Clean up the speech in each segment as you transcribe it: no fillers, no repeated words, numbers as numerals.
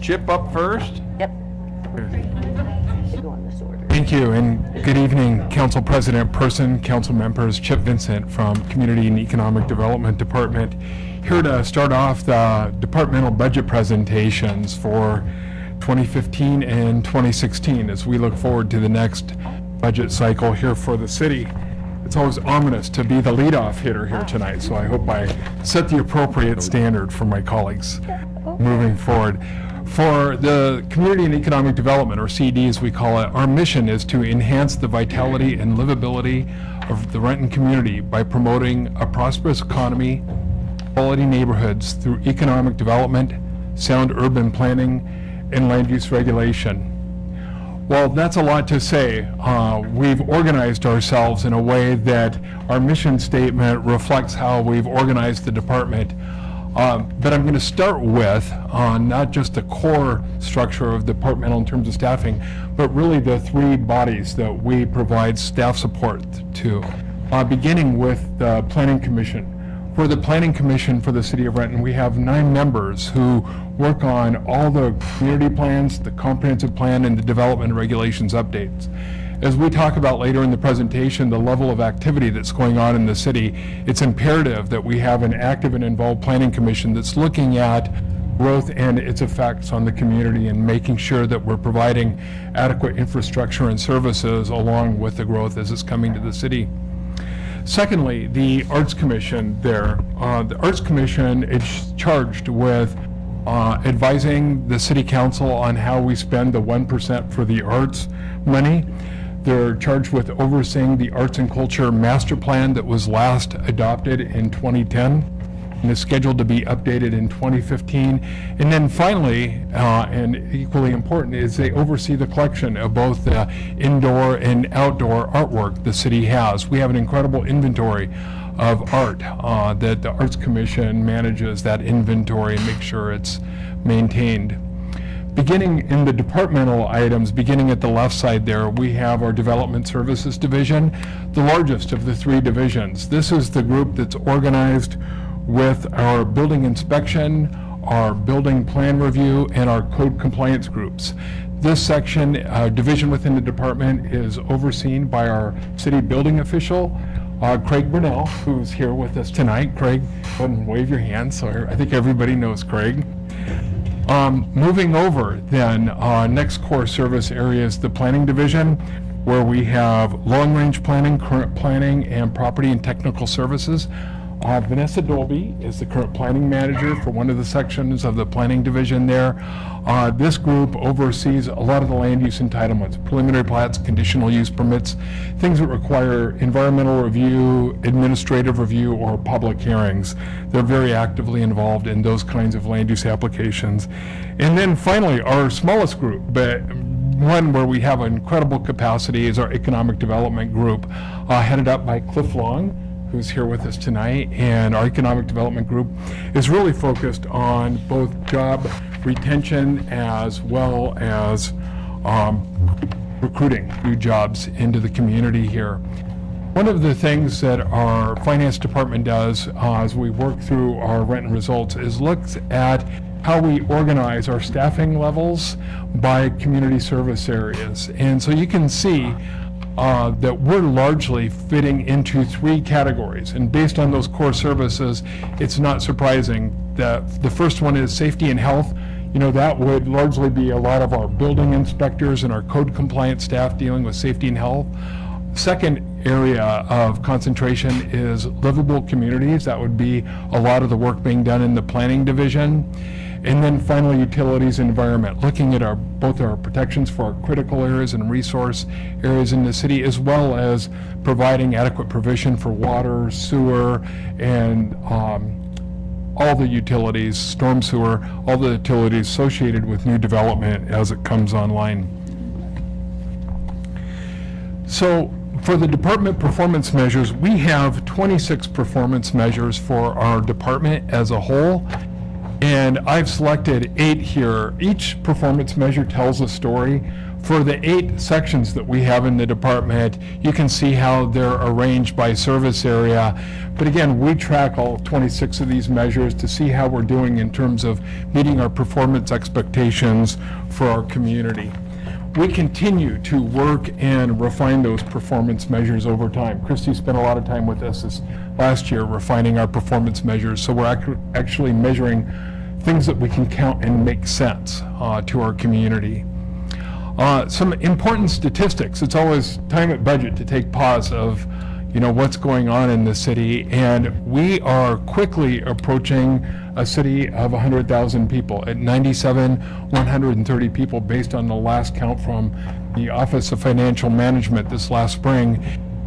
Chip up first. Yep. They go in this order. Thank you, and good evening, Council President Person, Council members. Chip Vincent from Community and Economic Development Department, here to start off the departmental budget presentations for 2015 and 2016 as we look forward to the next budget cycle here for the city. It's always ominous to be the leadoff hitter here tonight, so I hope I set the appropriate standard for my colleagues moving forward. For the Community and Economic Development, or CD as we call it, our mission is to enhance the vitality and livability of the Renton community by promoting a prosperous economy, quality neighborhoods through economic development, sound urban planning, and land use regulation. Well, that's a lot to say. We've organized ourselves in a way that our mission statement reflects how we've organized the department. But I'm going to start with not just the core structure of departmental in terms of staffing, but really the three bodies that we provide staff support to, beginning with the Planning Commission. For the Planning Commission for the City of Renton, we have 9 members who work on all the community plans, the comprehensive plan, and the development regulations updates. As we talk about later in the presentation, the level of activity that's going on in the city, it's imperative that we have an active and involved Planning Commission that's looking at growth and its effects on the community and making sure that we're providing adequate infrastructure and services along with the growth as it's coming to the city. Secondly, the Arts Commission there. The Arts Commission is charged with advising the City Council on how we spend the 1% for the arts money. They're charged with overseeing the Arts and Culture Master Plan that was last adopted in 2010 and is scheduled to be updated in 2015. And then finally, and equally important, is they oversee the collection of both the indoor and outdoor artwork the city has. We have an incredible inventory of art that the Arts Commission manages that inventory and makes sure it's maintained. Beginning in the departmental items, beginning at the left side there, we have our Development Services Division, the largest of the 3 divisions. This is the group that's organized with our building inspection, our building plan review, and our code compliance groups. This section, division within the department, is overseen by our city building official, Craig Burnell, who's here with us tonight. Craig, go ahead and wave your hand, so I think everybody knows Craig. Moving over then, next core service area is the planning division, where we have long-range planning, current planning, and property and technical services. Vanessa Dolby is the current planning manager for one of the sections of the planning division there. This group oversees a lot of the land use entitlements, preliminary plats, conditional use permits, things that require environmental review, administrative review, or public hearings. They're very actively involved in those kinds of land use applications. And then finally, our smallest group, but one where we have incredible capacity, is our economic development group, headed up by Cliff Long, who's here with us tonight. And our economic development group is really focused on both job retention as well as recruiting new jobs into the community here. One of the things that our finance department does as we work through our Renton results is looks at how we organize our staffing levels by community service areas. And so you can see that we're largely fitting into 3 categories. And based on those core services, it's not surprising that the first one is safety and health. You know, that would largely be a lot of our building inspectors and our code compliance staff dealing with safety and health. Second area of concentration is livable communities. That would be a lot of the work being done in the planning division. And then finally, utilities and environment, looking at both our protections for our critical areas and resource areas in the city, as well as providing adequate provision for water, sewer, and all the utilities, storm sewer, all the utilities associated with new development as it comes online. So for the department performance measures, we have 26 performance measures for our department as a whole. And I've selected 8 here. Each performance measure tells a story. For the 8 sections that we have in the department, you can see how they're arranged by service area. But again, we track all 26 of these measures to see how we're doing in terms of meeting our performance expectations for our community. We continue to work and refine those performance measures over time. Christy spent a lot of time with us this last year refining our performance measures, so we're actually measuring things that we can count and make sense to our community. Some important statistics. It's always time at budget to take pause of, what's going on in the city, and we are quickly approaching a city of 100,000 people at 97,130 people based on the last count from the Office of Financial Management this last spring,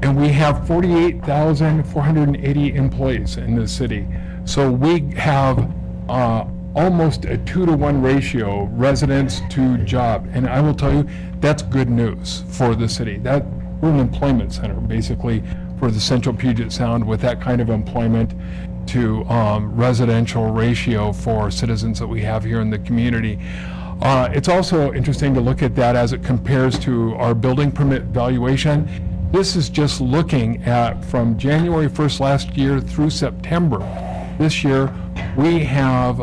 and we have 48,480 employees in the city. So we have almost a 2-to-1 ratio residents to job, and I will tell you that's good news for the city. That we're an employment center basically for the Central Puget Sound with that kind of employment to residential ratio for citizens that we have here in the community. It's also interesting to look at that as it compares to our building permit valuation. This is just looking at from January 1st last year through September this year. We have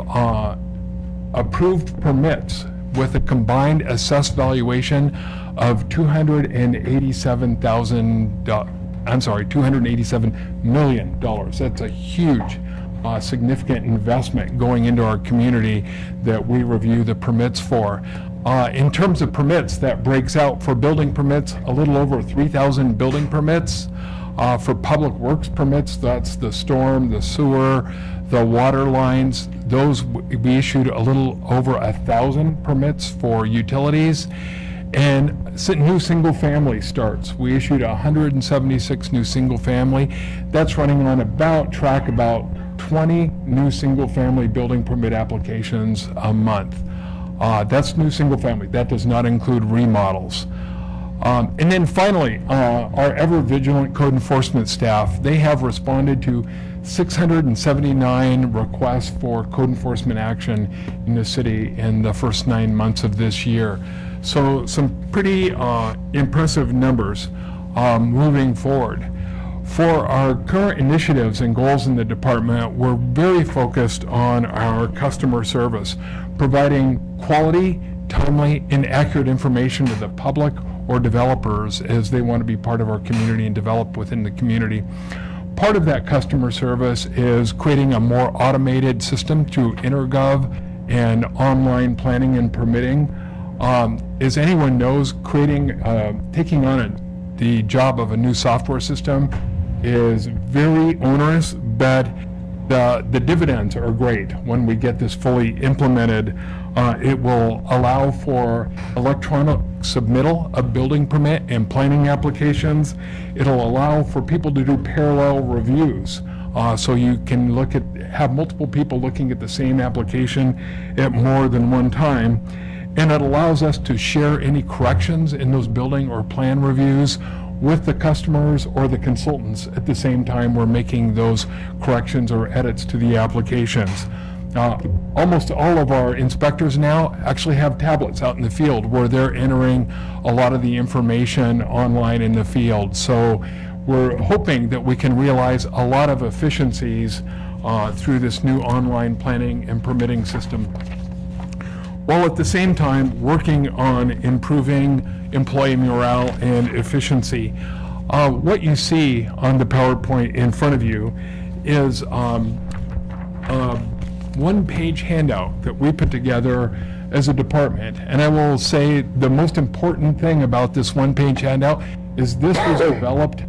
approved permits with a combined assessed valuation of $287 million. That's a huge, significant investment going into our community that we review the permits for. In terms of permits, that breaks out for building permits, a little over 3,000 building permits. For public works permits, that's the storm, the sewer, the water lines. Those, we issued a little over 1,000 permits for utilities. And new single family starts. We issued 176 new single family. That's running on about 20 new single family building permit applications a month. That's new single family. That does not include remodels. And then finally, our ever vigilant code enforcement staff, they have responded to 679 requests for code enforcement action in the city in the first 9 months of this year. So some pretty impressive numbers moving forward. For our current initiatives and goals in the department, we're very focused on our customer service, providing quality, timely, and accurate information to the public or developers as they want to be part of our community and develop within the community. Part of that customer service is creating a more automated system through InterGov and online planning and permitting. As anyone knows, taking on the job of a new software system is very onerous, but the dividends are great when we get this fully implemented. It will allow for electronic submittal of building permit and planning applications. It'll allow for people to do parallel reviews. So you can have multiple people looking at the same application at more than one time. And it allows us to share any corrections in those building or plan reviews with the customers or the consultants at the same time we're making those corrections or edits to the applications. Almost all of our inspectors now actually have tablets out in the field where they're entering a lot of the information online in the field. So we're hoping that we can realize a lot of efficiencies through this new online planning and permitting system, while at the same time working on improving employee morale and efficiency. What you see on the PowerPoint in front of you is one-page handout that we put together as a department. And I will say the most important thing about this one-page handout is this was developed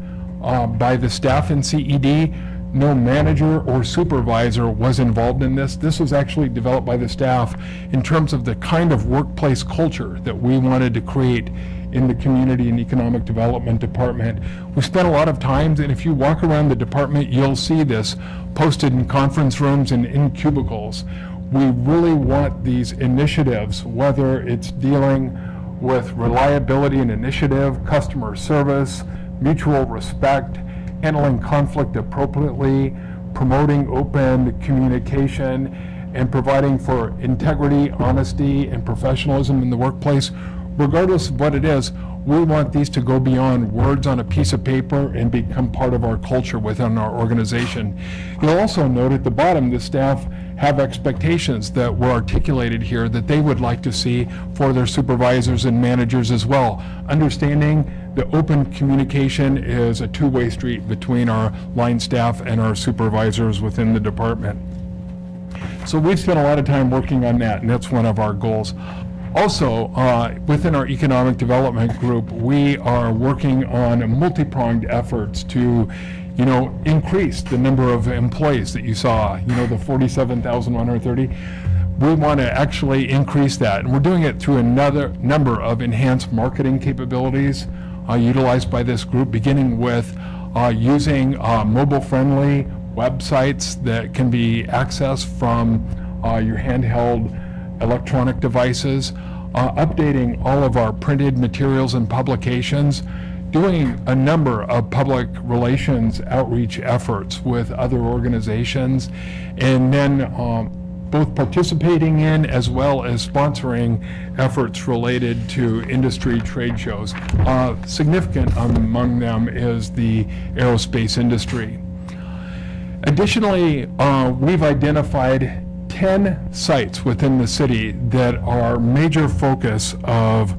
by the staff in CED. No manager or supervisor was involved in this. This was actually developed by the staff in terms of the kind of workplace culture that we wanted to create in the Community and Economic Development Department. We spent a lot of time, and if you walk around the department, you'll see this posted in conference rooms and in cubicles. We really want these initiatives, whether it's dealing with reliability and initiative, customer service, mutual respect, handling conflict appropriately, promoting open communication, and providing for integrity, honesty, and professionalism in the workplace, regardless of what it is. We want these to go beyond words on a piece of paper and become part of our culture within our organization. You'll also note at the bottom, the staff have expectations that were articulated here that they would like to see for their supervisors and managers as well. Understanding the open communication is a two-way street between our line staff and our supervisors within the department. So we've spent a lot of time working on that, and that's one of our goals. Also, within our economic development group, we are working on multi-pronged efforts to, increase the number of employees that you saw, the 47,130. We want to actually increase that, and we're doing it through another number of enhanced marketing capabilities utilized by this group, beginning with using mobile-friendly websites that can be accessed from your handheld electronic devices, updating all of our printed materials and publications, doing a number of public relations outreach efforts with other organizations, and then both participating in as well as sponsoring efforts related to industry trade shows. Significant among them is the aerospace industry. Additionally, we've identified 10 sites within the city that are major focus of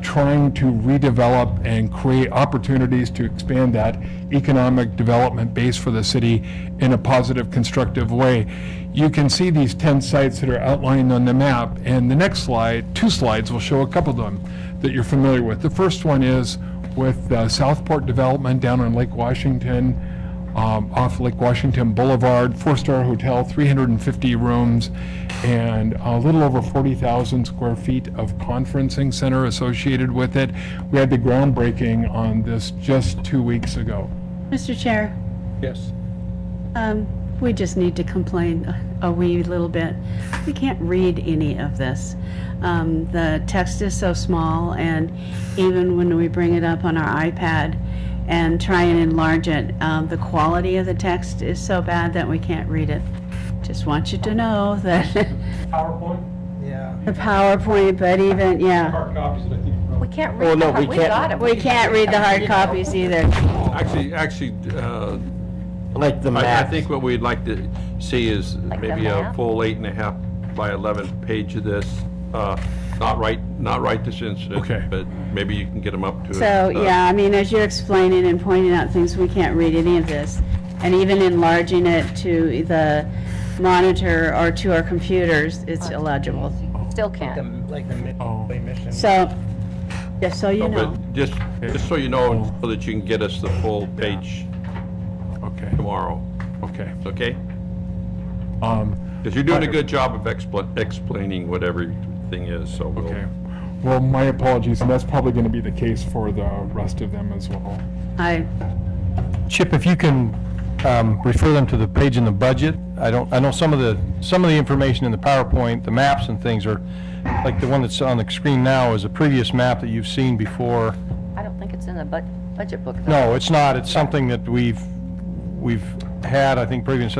trying to redevelop and create opportunities to expand that economic development base for the city in a positive, constructive way. You can see these 10 sites that are outlined on the map, and the next slide, 2 slides, will show a couple of them that you're familiar with. The first one is with Southport Development down on Lake Washington, off Lake Washington Boulevard, 4-star hotel, 350 rooms, and a little over 40,000 square feet of conferencing center associated with it. We had the groundbreaking on this just 2 weeks ago. Mr. Chair, Yes. we just need to complain a wee little bit. We can't read any of this. The text is so small, and even when we bring it up on our iPad and try and enlarge it, the quality of the text is so bad that we can't read it. Just want you to know that PowerPoint? Yeah. the PowerPoint, but even, yeah, Hard copies that I think. We can't Well, read no, the, we we can't- got it. we can't read the hard copies either. Actually, Like the I map. think what we'd like to see is Like the maybe a map? full 8.5 by 11 page of this. Not right this instant, Okay. but maybe you can get them up to. So, yeah, I mean, as you're explaining and pointing out things, we can't read any of this. And even enlarging it to the monitor or to our computers, it's illegible. Still can't. Like the Oh. mission. So, just so you know. But just so you know, so that you can get us the full page Okay, tomorrow, okay. okay? Um, Because you're doing a good job of explaining what everything is, so we'll. Okay. Well, my apologies, and that's probably going to be the case for the rest of them as well. Chip, if you can refer them to the page in the budget. I know some of the information in the PowerPoint, the maps and things are, like the one that's on the screen now is a previous map that you've seen before. I don't think it's in the budget book. though. No, it's not. It's something that we've had, I think, previous.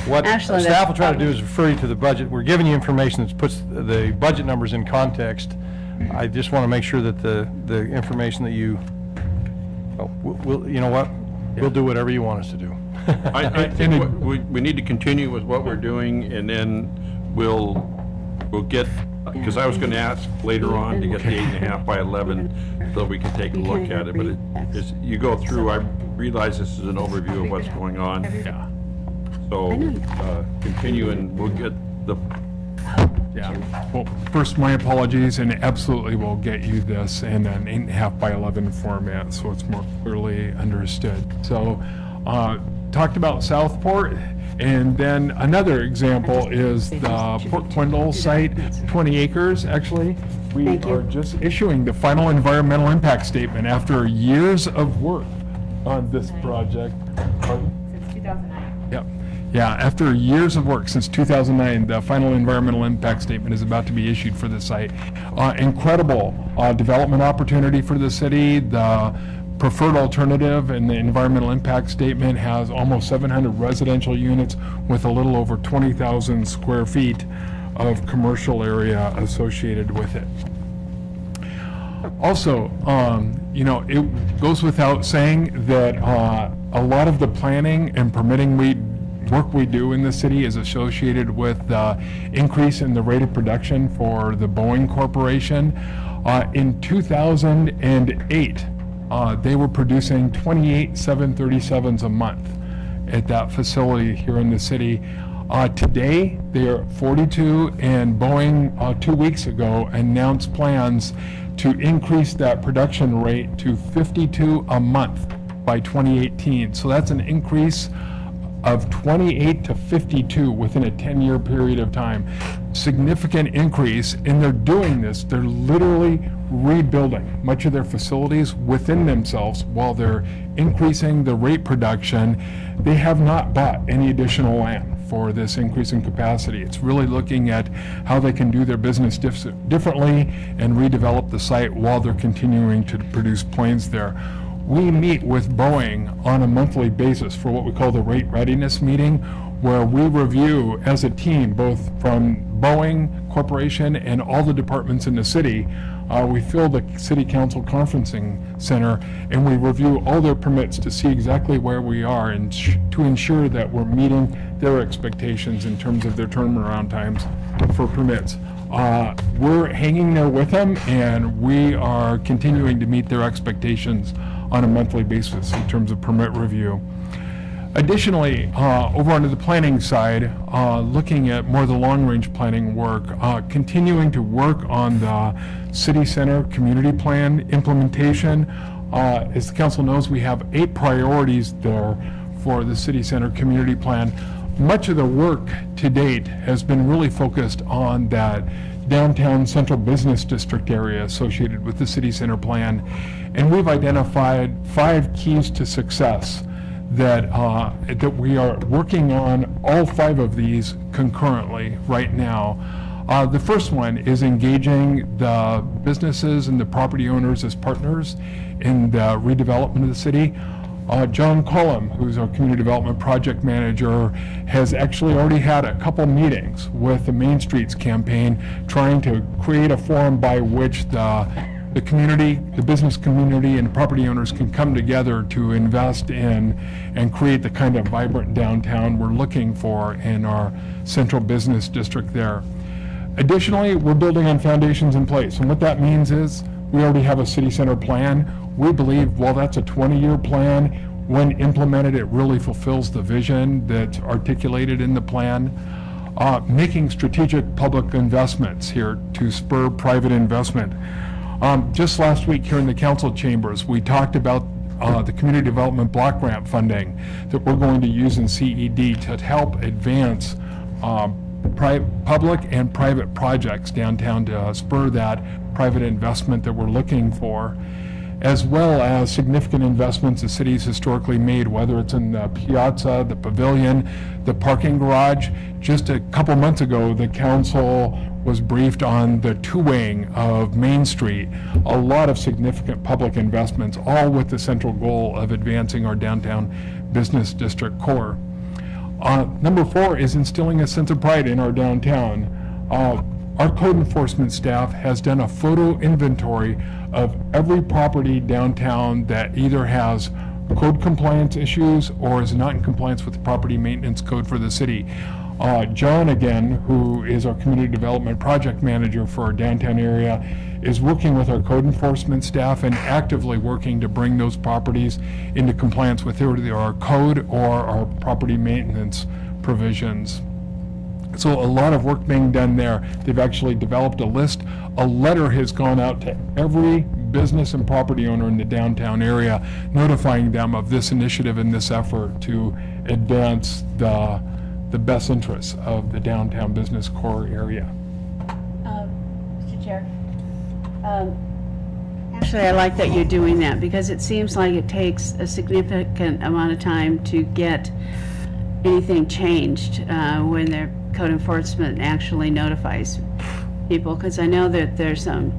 What Actually, staff that's will try to do probably- is refer you to the budget. We're giving you information that puts the budget numbers in context. I just want to make sure that the information that you, well, we'll, you know what? We'll do whatever you want us to do. I think we need to continue with what we're doing, and then we'll get, because I was going to ask later on to get the 8.5 by 11, so we can take a look at it, but it's, you go through, I realize this is an overview of what's going on, Yeah, so continue and we'll get the, yeah. Well, first, my apologies, and absolutely we'll get you this in an 8.5 by 11 format, so it's more clearly understood. So, talked about Southport, and then another example is the Port Quindle site, 20 acres, actually. We Thank you. are just issuing the final environmental impact statement after years of work on this project. Pardon? Since 2009. Yep. Yeah, after years of work since 2009, the final environmental impact statement is about to be issued for the site. Incredible development opportunity for the city. The preferred alternative in the environmental impact statement has almost 700 residential units with a little over 20,000 square feet of commercial area associated with it. Also, it goes without saying that a lot of the planning and permitting work we do in the city is associated with the increase in the rate of production for the Boeing Corporation. In 2008, they were producing 28 737s a month at that facility here in the city. Today, they are 42, and Boeing 2 weeks ago announced plans to increase that production rate to 52 a month by 2018. So that's an increase of 28 to 52 within a 10-year period of time. Significant increase, and they're doing this. They're literally rebuilding much of their facilities within themselves while they're increasing the rate production. They have not bought any additional land for this increase in capacity. It's really looking at how they can do their business differently and redevelop the site while they're continuing to produce planes there. We meet with Boeing on a monthly basis for what we call the rate readiness meeting, where we review as a team, both from Boeing Corporation and all the departments in the city. We fill the city council conferencing center and we review all their permits to see exactly where we are and to ensure that we're meeting their expectations in terms of their turnaround times for permits. We're hanging there with them, and we are continuing to meet their expectations on a monthly basis in terms of permit review. Additionally, over onto the planning side, looking at more of the long-range planning work, continuing to work on the city center community plan implementation. As the council knows, we have 8 priorities there for the city center community plan. Much of the work to date has been really focused on that downtown central business district area associated with the city center plan. And we've identified 5 keys to success that we are working on all 5 of these concurrently right now. The first one is engaging the businesses and the property owners as partners in the redevelopment of the city. John Cullum, who's our community development project manager, has actually already had a couple meetings with the Main Streets campaign, trying to create a forum by which the community, the business community, and property owners can come together to invest in and create the kind of vibrant downtown we're looking for in our central business district there. Additionally, we're building on foundations in place, and what that means is we already have a city center plan. We believe while that's a 20-year plan, when implemented, it really fulfills the vision that's articulated in the plan. Making strategic public investments here to spur private investment. Just last week here in the council chambers, we talked about the community development block grant funding that we're going to use in CED to help advance public and private projects downtown to spur that private investment that we're looking for, as well as significant investments the city's historically made, whether it's in the piazza, the pavilion, the parking garage. Just a couple months ago, the council was briefed on the two-waying of Main Street, a lot of significant public investments, all with the central goal of advancing our downtown business district core. Number 4 is instilling a sense of pride in our downtown. Our code enforcement staff has done a photo inventory of every property downtown that either has code compliance issues or is not in compliance with the property maintenance code for the city. John, again, who is our community development project manager for our downtown area, is working with our code enforcement staff and actively working to bring those properties into compliance with either our code or our property maintenance provisions. So a lot of work being done there. They've actually developed a list. A letter has gone out to every business and property owner in the downtown area, notifying them of this initiative and this effort to advance the best interests of the downtown business core area. Mr. Chair. Actually, I like that you're doing that because it seems like it takes a significant amount of time to get anything changed when their code enforcement actually notifies people, because I know that there's some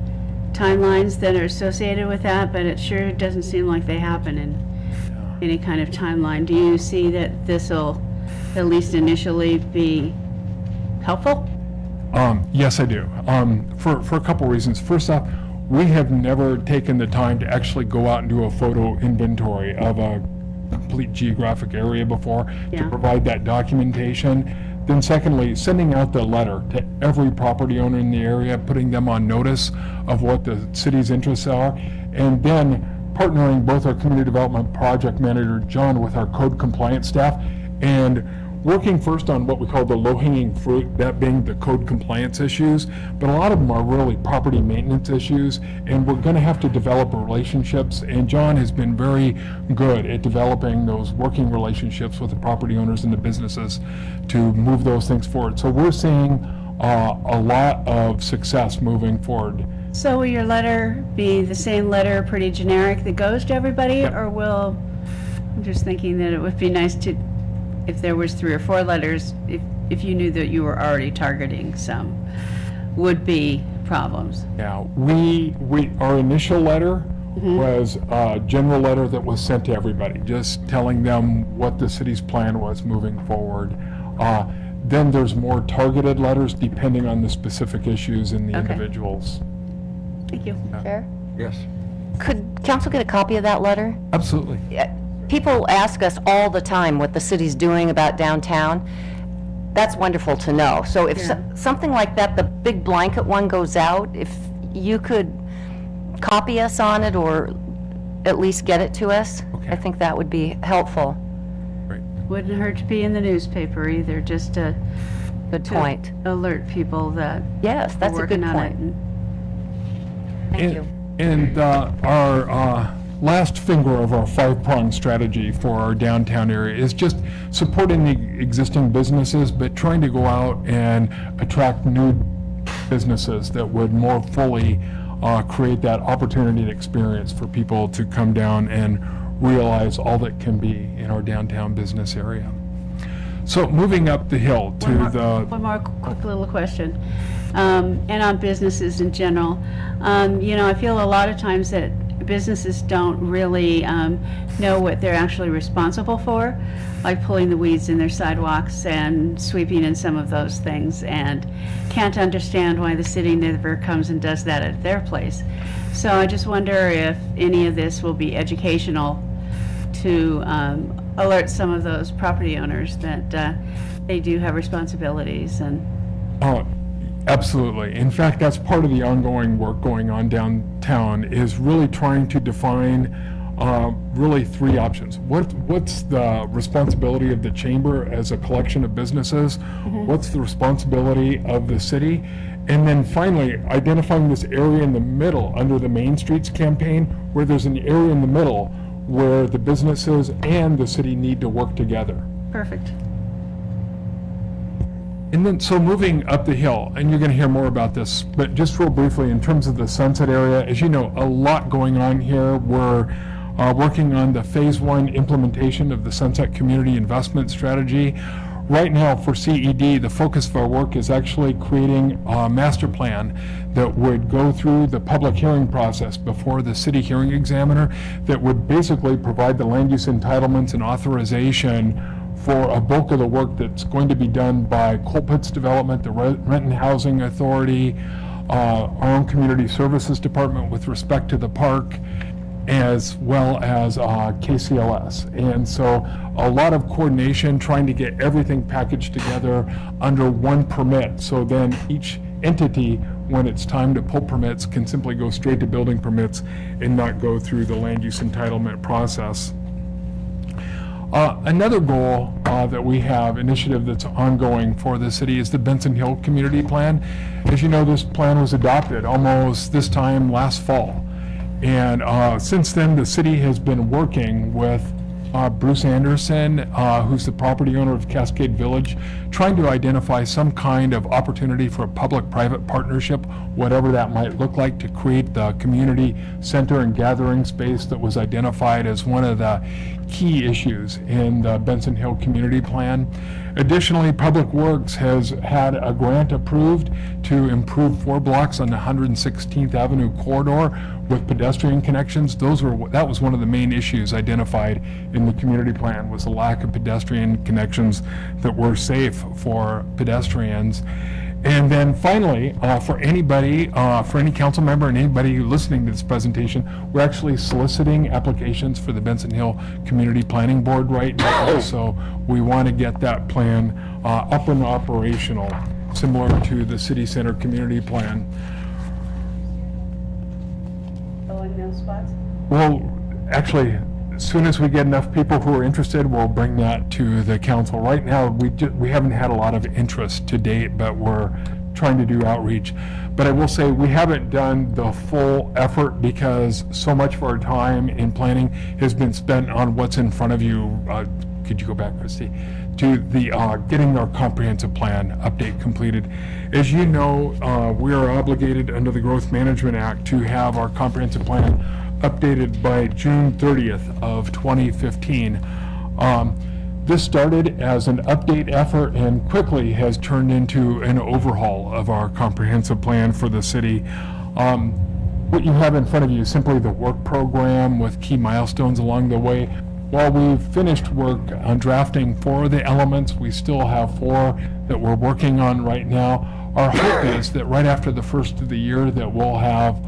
timelines that are associated with that, but it sure doesn't seem like they happen in any kind of timeline. Do you see that this will, at least initially, be helpful? Yes, I do. For a couple reasons. First off, we have never taken the time to actually go out and do a photo inventory of a complete geographic area before Yeah. to provide that documentation. Then secondly, sending out the letter to every property owner in the area, putting them on notice of what the city's interests are, and then partnering both our community development project manager, John, with our code compliance staff, and working first on what we call the low-hanging fruit, that being the code compliance issues, but a lot of them are really property maintenance issues, and we're going to have to develop relationships, and John has been very good at developing those working relationships with the property owners and the businesses to move those things forward. So we're seeing a lot of success moving forward. So will your letter be the same letter, pretty generic, that goes to everybody, Yep. or will, I'm just thinking that it would be nice to, if there was 3 or 4 letters, if you knew that you were already targeting some would-be problems. Now, our initial letter was a general letter that was sent to everybody, just telling them what the city's plan was moving forward. Then there's more targeted letters depending on the specific issues and the Okay. individuals. Thank you. Chair? Yes. Could council get a copy of that letter? Absolutely. People ask us all the time what the city's doing about downtown. That's wonderful to know. So if Yeah. something like that, the big blanket one goes out, if you could copy us on it or at least get it to us, Okay. I think that would be helpful. Great. Wouldn't hurt to be in the newspaper either, just to Good point. alert people that Yes, we're that's a good working on it. point. Thank you. And our last finger of our 5-pronged strategy for our downtown area is just supporting the existing businesses, but trying to go out and attract new businesses that would more fully create that opportunity and experience for people to come down and realize all that can be in our downtown business area. So moving up the hill to One more quick little question, and on businesses in general. I feel a lot of times that businesses don't really know what they're actually responsible for, like pulling the weeds in their sidewalks and sweeping in some of those things, and can't understand why the city never comes and does that at their place. So I just wonder if any of this will be educational to alert some of those property owners that they do have responsibilities. And Absolutely. In fact, that's part of the ongoing work going on downtown, is really trying to define really 3 options. What's the responsibility of the chamber as a collection of businesses? What's the responsibility of the city? And then finally, identifying this area in the middle under the Main Streets campaign, where there's an area in the middle where the businesses and the city need to work together. perfect. And then, so moving up the hill, and you're going to hear more about this, but just real briefly, in terms of the Sunset area, as you know, a lot going on here. We're working on the Phase 1 implementation of the Sunset Community Investment Strategy. Right now, for CED, the focus of our work is actually creating a master plan that would go through the public hearing process before the city hearing examiner, that would basically provide the land use entitlements and authorization for a bulk of the work that's going to be done by Colpitts Development, the Renton Housing Authority, our own Community Services Department with respect to the park, as well as KCLS. And so a lot of coordination, trying to get everything packaged together under one permit. So then each entity, when it's time to pull permits, can simply go straight to building permits and not go through the land use entitlement process. Another goal that we have, initiative that's ongoing for the city, is the Benson Hill Community Plan. As you know, this plan was adopted almost this time last fall. And since then, the city has been working with Bruce Anderson, who's the property owner of Cascade Village, trying to identify some kind of opportunity for a public-private partnership, whatever that might look like, to create the community center and gathering space that was identified as one of the key issues in the Benson Hill Community Plan. Additionally, Public Works has had a grant approved to improve 4 blocks on the 116th Avenue corridor with pedestrian connections. That was one of the main issues identified in the community plan, was the lack of pedestrian connections that were safe for pedestrians. And then finally, for anybody, for any council member and anybody listening to this presentation, we're actually soliciting applications for the Benson Hill Community Planning Board right now. So we want to get that plan up and operational, similar to the City Center Community Plan. Filling those spots? Well, actually, as soon as we get enough people who are interested, we'll bring that to the council. Right now, we haven't had a lot of interest to date, but we're trying to do outreach. But I will say, we haven't done the full effort because so much of our time in planning has been spent on what's in front of you. Could you go back, Christy? To the getting our comprehensive plan update completed. As you know, we are obligated under the Growth Management Act to have our comprehensive plan updated by June 30th of 2015. This started as an update effort and quickly has turned into an overhaul of our comprehensive plan for the city. What you have in front of you is simply the work program with key milestones along the way. While we've finished work on drafting 4 of the elements, we still have 4 that we're working on right now. Our hope is that right after the first of the year that we'll have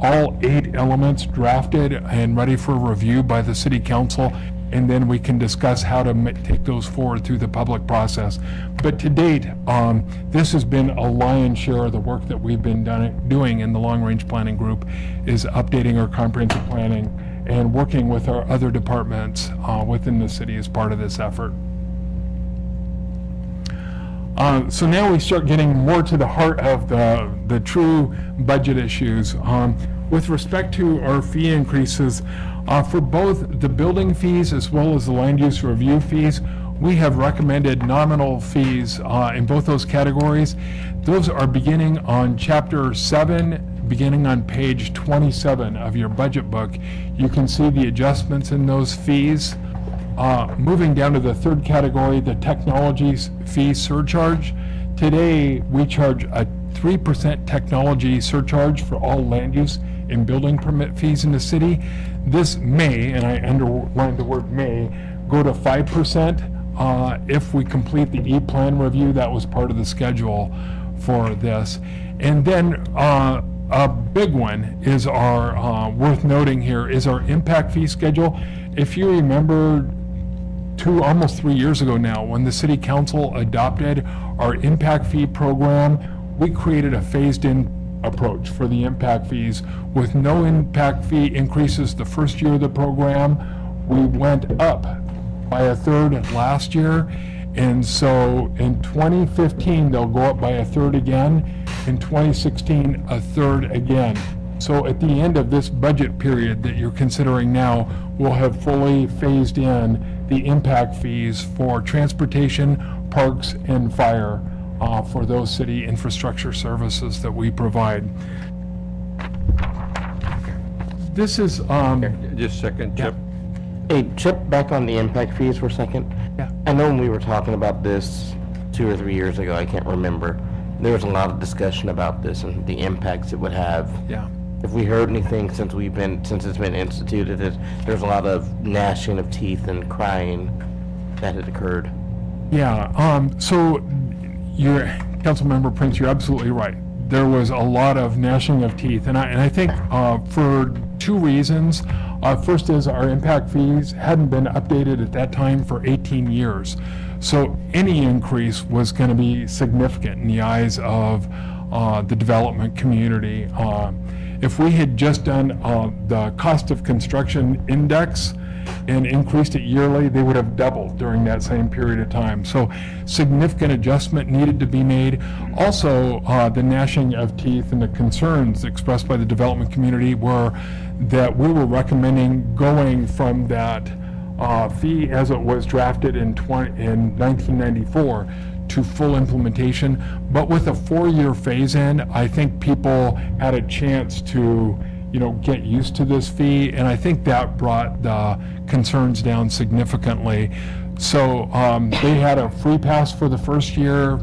all 8 elements drafted and ready for review by the City Council, and then we can discuss how to take those forward through the public process. But to date, this has been a lion's share of the work that we've been doing in the Long Range Planning Group, is updating our comprehensive planning and working with our other departments within the city as part of this effort. So now we start getting more to the heart of the true budget issues. With respect to our fee increases, for both the building fees as well as the land use review fees, we have recommended nominal fees in both those categories. Those are beginning on Chapter 7, beginning on page 27 of your budget book. You can see the adjustments in those fees. Moving down to the third category, the technology fee surcharge. Today, we charge a 3% technology surcharge for all land use and building permit fees in the city. This may, and I underline the word may, go to 5% if we complete the E-plan review. That was part of the schedule for this. And then a big one is our, worth noting here, is our impact fee schedule. If you remember, almost 3 years ago now, when the City Council adopted our impact fee program, we created a phased-in approach for the impact fees with no impact fee increases the first year of the program. We went up by a third last year, and so in 2015 they'll go up by a third again, in 2016 a third again. So at the end of this budget period that you're considering now, we'll have fully phased in the impact fees for transportation, parks, and fire for those city infrastructure services that we provide. This is, Just a second, Chip. Hey, Chip, back on the impact fees for a second. Yeah. I know when we were talking about this 2 or 3 years ago, I can't remember, there was a lot of discussion about this and the impacts it would have. yeah. Have we heard anything since it's been instituted? There's a lot of gnashing of teeth and crying that had occurred. Yeah, so your Councilmember Prince, you're absolutely right. There was a lot of gnashing of teeth, and I think for 2 reasons. First is our impact fees hadn't been updated at that time for 18 years. So any increase was going to be significant in the eyes of the development community. If we had just done the cost of construction index and increased it yearly, they would have doubled during that same period of time. So significant adjustment needed to be made. Also, the gnashing of teeth and the concerns expressed by the development community were that we were recommending going from that fee as it was drafted in 1994 to full implementation. But with a 4-year phase-in, I think people had a chance to get used to this fee, and I think that brought the concerns down significantly. So they had a free pass for the first year,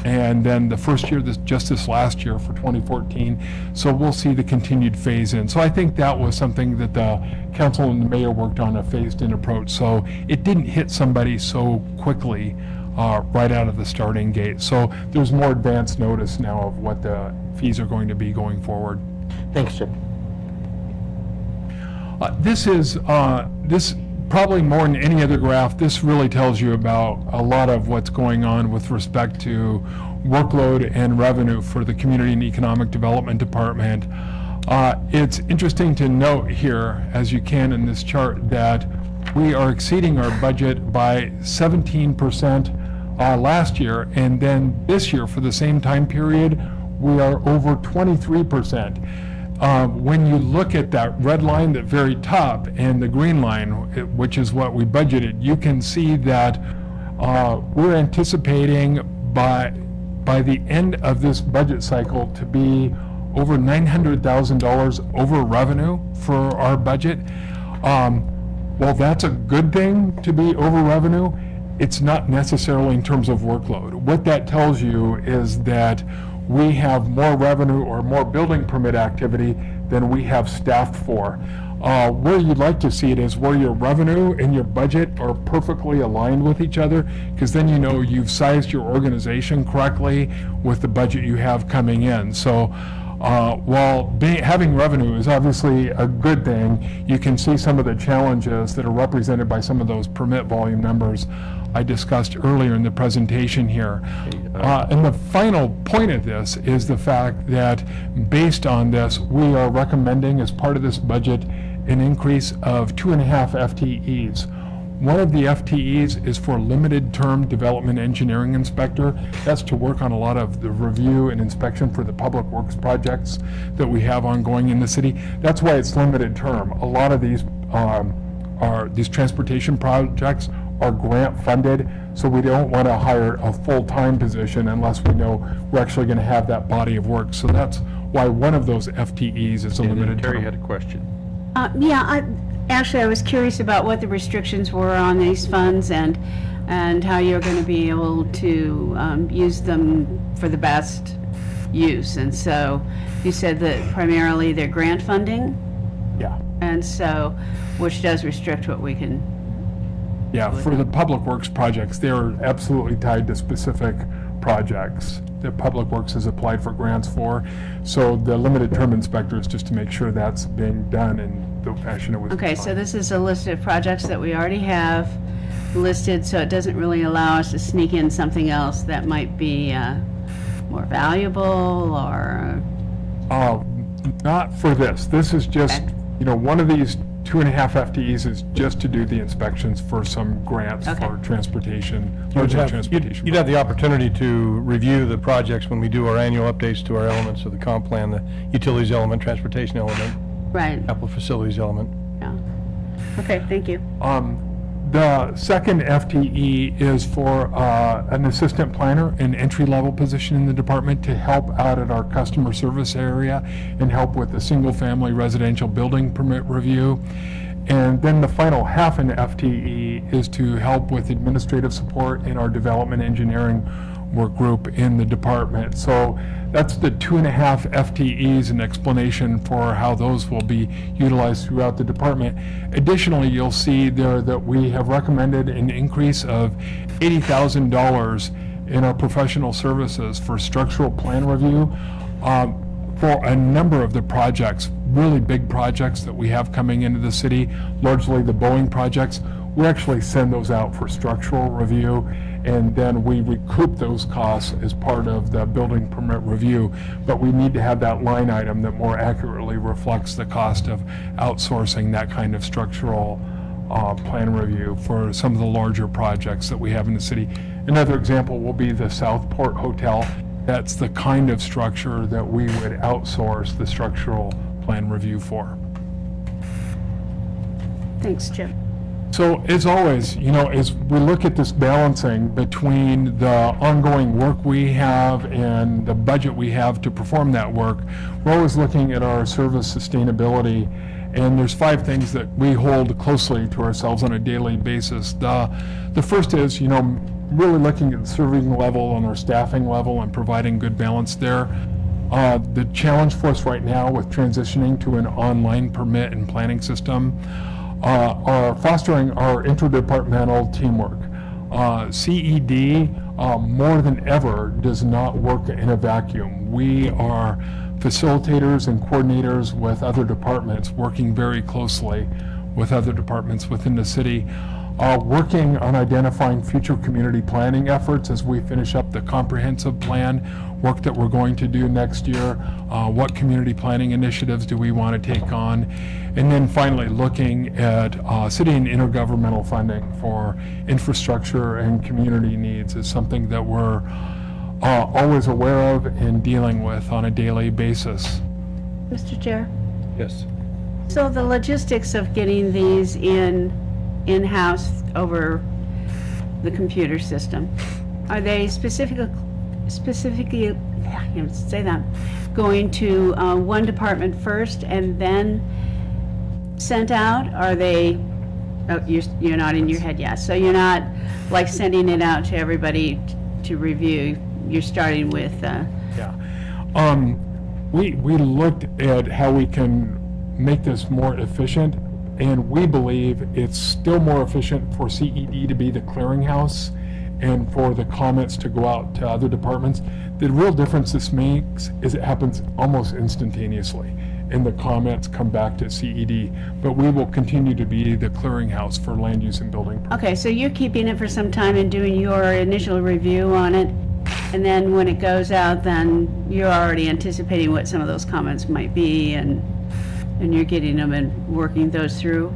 and then the first year, this last year for 2014. So we'll see the continued phase in. So I think that was something that the council and the mayor worked on, a phased in approach. So it didn't hit somebody so quickly right out of the starting gate. So there's more advanced notice now of what the fees are going to be going forward. Thanks, Chip. This probably more than any other graph, this really tells you about a lot of what's going on with respect to workload and revenue for the Community and Economic Development Department. It's interesting to note here, as you can in this chart, that we are exceeding our budget by 17% last year, and then this year, for the same time period, we are over 23%. When you look at that red line, that very top, and the green line, which is what we budgeted, you can see that we're anticipating by the end of this budget cycle to be over $900,000 over revenue for our budget. Well, that's a good thing to be over revenue. It's not necessarily in terms of workload. What that tells you is that we have more revenue or more building permit activity than we have staffed for. Where you'd like to see it is where your revenue and your budget are perfectly aligned with each other, because then you know you've sized your organization correctly with the budget you have coming in. So while having revenue is obviously a good thing, you can see some of the challenges that are represented by some of those permit volume numbers I discussed earlier in the presentation here. And the final point of this is the fact that based on this, we are recommending as part of this budget an increase of 2.5 FTEs. One of the FTEs is for limited term development engineering inspector. That's to work on a lot of the review and inspection for the public works projects that we have ongoing in the city. That's why it's limited term. A lot of these these transportation projects are grant funded, so we don't want to hire a full-time position unless we know we're actually going to have that body of work. So that's why one of those FTEs is a And then limited Terry term. had a question. Actually, I was curious about what the restrictions were on these funds and how you're going to be able to use them for the best use. And so you said that primarily they're grant funding, Yeah. and so, which does restrict what we can. Yeah, for the public works projects, they're absolutely tied to specific projects that Public Works has applied for grants for. So the limited term inspector is just to make sure that's being done in the fashion it was. Okay, so designed. this is a list of projects that we already have listed, so it doesn't really allow us to sneak in something else that might be more valuable or. Not for this. This is just, Okay. one of these 2.5 FTEs is just to do the inspections for some grants Okay. for transportation, You'd larger have- transportation. You'd have the opportunity to review the projects when we do our annual updates to our elements of the comp plan, the utilities element, transportation element, Right, capital facilities element. yeah. Okay, thank you. The second FTE is for an assistant planner, an entry-level position in the department to help out at our customer service area and help with the single-family residential building permit review. And then the final half an FTE is to help with administrative support in our development engineering work group in the department. So that's the 2.5 FTEs, an explanation for how those will be utilized throughout the department. Additionally, you'll see there that we have recommended an increase of $80,000 in our professional services for structural plan review for a number of the projects, really big projects that we have coming into the city, largely the Boeing projects. We actually send those out for structural review, and then we recoup those costs as part of the building permit review. But we need to have that line item that more accurately reflects the cost of outsourcing that kind of structural plan review for some of the larger projects that we have in the city. Another example will be the Southport Hotel. That's the kind of structure that we would outsource the structural plan review for. Thanks, Chip. So as always, as we look at this balancing between the ongoing work we have and the budget we have to perform that work, we're always looking at our service sustainability. And there's 5 things that we hold closely to ourselves on a daily basis. The first is, really looking at the serving level and our staffing level and providing good balance there. The challenge for us right now with transitioning to an online permit and planning system are fostering our interdepartmental teamwork. CED, more than ever, does not work in a vacuum. We are facilitators and coordinators with other departments, working very closely with other departments within the city, working on identifying future community planning efforts as we finish up the comprehensive plan work that we're going to do next year. What community planning initiatives do we want to take on? And then finally, looking at city and intergovernmental funding for infrastructure and community needs is something that we're always aware of and dealing with on a daily basis. Mr. Chair? Yes. So the logistics of getting these in-house over the computer system, are they specifically, I can't say that, going to one department first and then sent out? Are they, oh, you're not in your head yet, so you're not like sending it out to everybody to review? You're starting with, Yeah. We looked at how we can make this more efficient, and we believe it's still more efficient for CED to be the clearinghouse and for the comments to go out to other departments. The real difference this makes is it happens almost instantaneously, and the comments come back to CED, but we will continue to be the clearinghouse for land use and building permits. okay, so you're keeping it for some time and doing your initial review on it, and then when it goes out, then you're already anticipating what some of those comments might be, and you're getting them and working those through?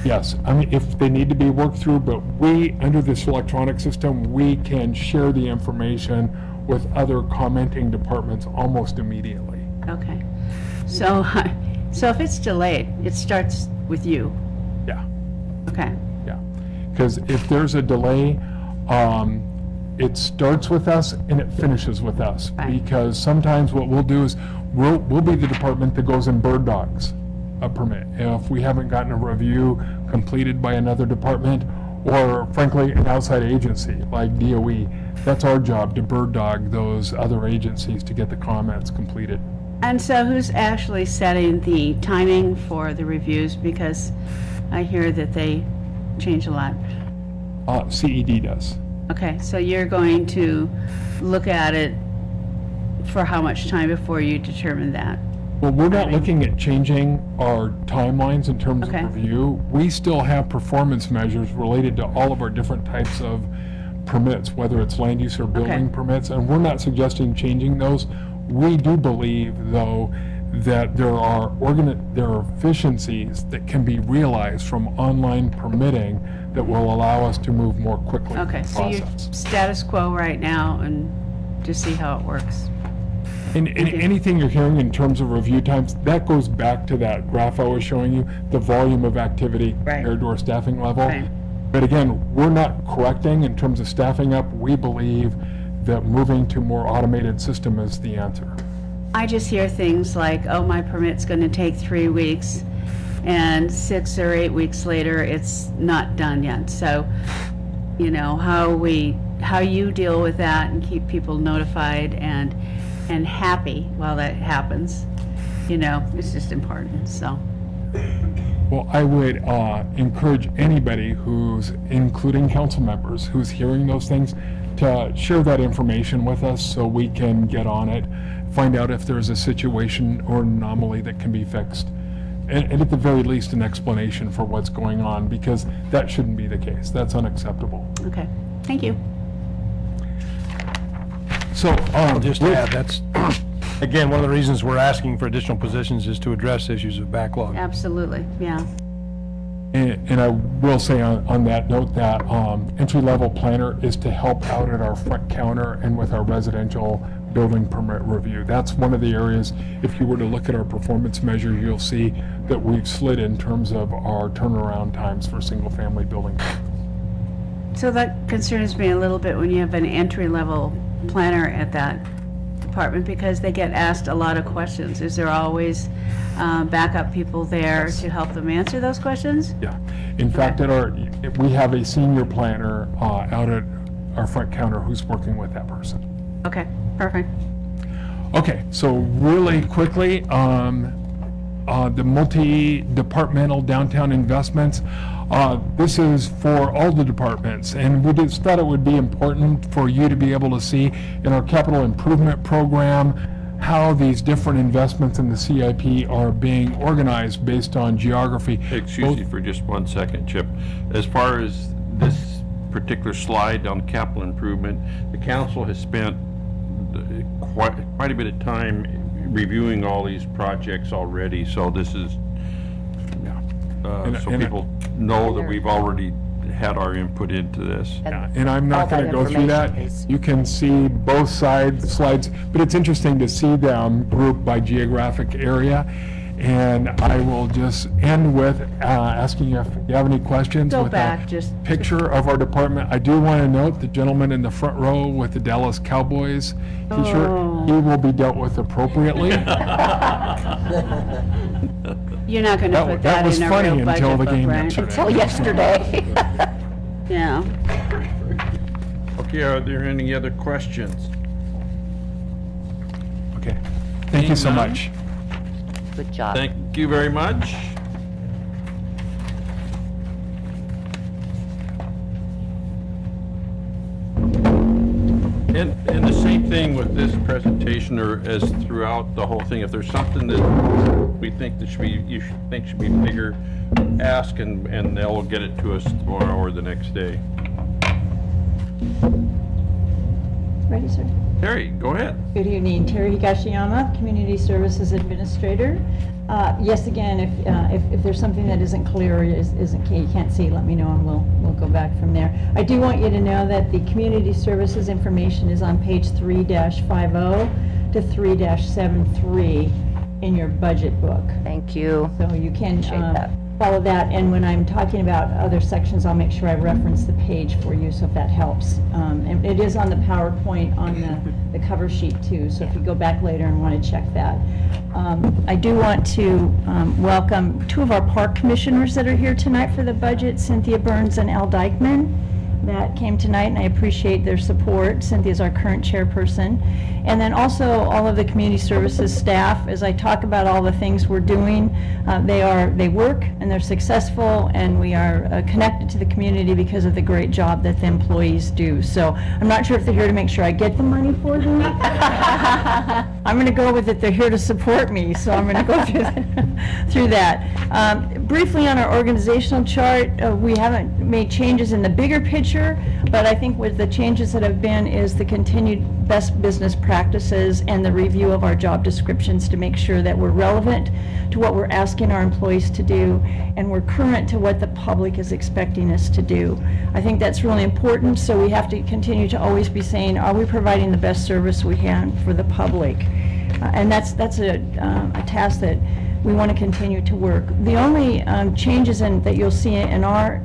Yes, I mean, if they need to be worked through, but we, under this electronic system, we can share the information with other commenting departments almost immediately. Okay. So, so if it's delayed, it starts with you? Yeah, Okay. yeah. Because if there's a delay, it starts with us and it finishes with us. Right. Because sometimes what we'll do is, we'll be the department that goes and bird dogs a permit. If we haven't gotten a review completed by another department, or frankly, an outside agency like DOE, that's our job, to bird dog those other agencies to get the comments completed. And so who's actually setting the timing for the reviews? Because I hear that they change a lot. CED does. Okay, so you're going to look at it for how much time before you determine that? Well, we're not looking at changing our timelines in terms Okay. of review. We still have performance measures related to all of our different types of permits, whether it's land use or building Okay. permits, and we're not suggesting changing those. We do believe, though, that there are efficiencies that can be realized from online permitting that will allow us to move more quickly in Okay, the so you're process. status quo right now and just see how it works. And anything you're hearing in terms of review times, that goes back to that graph I was showing you, the volume of activity Right. compared to our staffing level. Right. But again, we're not correcting in terms of staffing up. We believe that moving to more automated system is the answer. I just hear things like, oh, my permit's going to take 3 weeks, and 6 or 8 weeks later, it's not done yet. So, how you deal with that and keep people notified and happy while that happens, it's just important, so. Well, I would encourage anybody who's, including council members, who's hearing those things, to share that information with us so we can get on it, find out if there's a situation or anomaly that can be fixed. And at the very least, an explanation for what's going on, because that shouldn't be the case. That's unacceptable. Okay, thank you. So, I'll just add, that's, again, one of the reasons we're asking for additional positions is to address issues of backlog. Absolutely, yeah. And I will say on that note that entry-level planner is to help out at our front counter and with our residential building permit review. That's one of the areas, if you were to look at our performance measure, you'll see that we've slid in terms of our turnaround times for single-family building. So that concerns me a little bit when you have an entry-level planner at that department, because they get asked a lot of questions. Is there always backup people there to help them answer those questions? Yeah. In fact, we have a senior planner out at our front counter who's working with that person. Okay, perfect. Okay, so really quickly, the multi-departmental downtown investments, this is for all the departments, and we just thought it would be important for you to be able to see in our capital improvement program how these different investments in the CIP are being organized based on geography. Excuse me for just 1 second, Chip. As far as this particular slide on capital improvement, the council has spent quite a bit of time reviewing all these projects already, so this is, so and- people know that we've already had our input into this. And I'm not all going that to go through that. information is- You can see both sides, slides, but it's interesting to see them grouped by geographic area. And I will just end with asking you if you have any questions. Go with back, that just- picture of our department. I do want to note the gentleman in the front row with the Dallas Cowboys t-shirt, Oh. he will be dealt with appropriately. You're not going to put that was in a funny real until budget the book, game right? yesterday. Till yesterday. Yeah. Okay, are there any other questions? Okay, thank you so Seeing none? much. Good job. Thank you very much. And the same thing with this presentation, or as throughout the whole thing, if there's something that we think that should be bigger, ask and they'll get it to us tomorrow or the next day. Ready, sir? Terry, go ahead. Good evening, Terry Higashiyama, Community Services Administrator. Yes, again, if there's something that isn't clear or you can't see, let me know and we'll go back from there. I do want you to know that the Community Services information is on page 3-50 to 3-73 in your budget book. Thank you. So you can Appreciate that. follow that, and when I'm talking about other sections, I'll make sure I reference the page for you, so if that helps. And it is on the PowerPoint on the cover sheet too, so if you go back later and want to check that. I do want to welcome two of our park commissioners that are here tonight for the budget, Cynthia Burns and Al Dykeman, that came tonight, and I appreciate their support. Cynthia's our current chairperson. And then also all of the community services staff, as I talk about all the things we're doing, they work and they're successful, and we are connected to the community because of the great job that the employees do. So I'm not sure if they're here to make sure I get the money for them. I'm going to go with it, they're here to support me, so I'm going to go through that. Briefly on our organizational chart, we haven't made changes in the bigger picture, but I think with the changes that have been is the continued best business practices and the review of our job descriptions to make sure that we're relevant to what we're asking our employees to do, and we're current to what the public is expecting us to do. I think that's really important, so we have to continue to always be saying, are we providing the best service we can for the public? And that's a task that we want to continue to work. The only changes that you'll see in our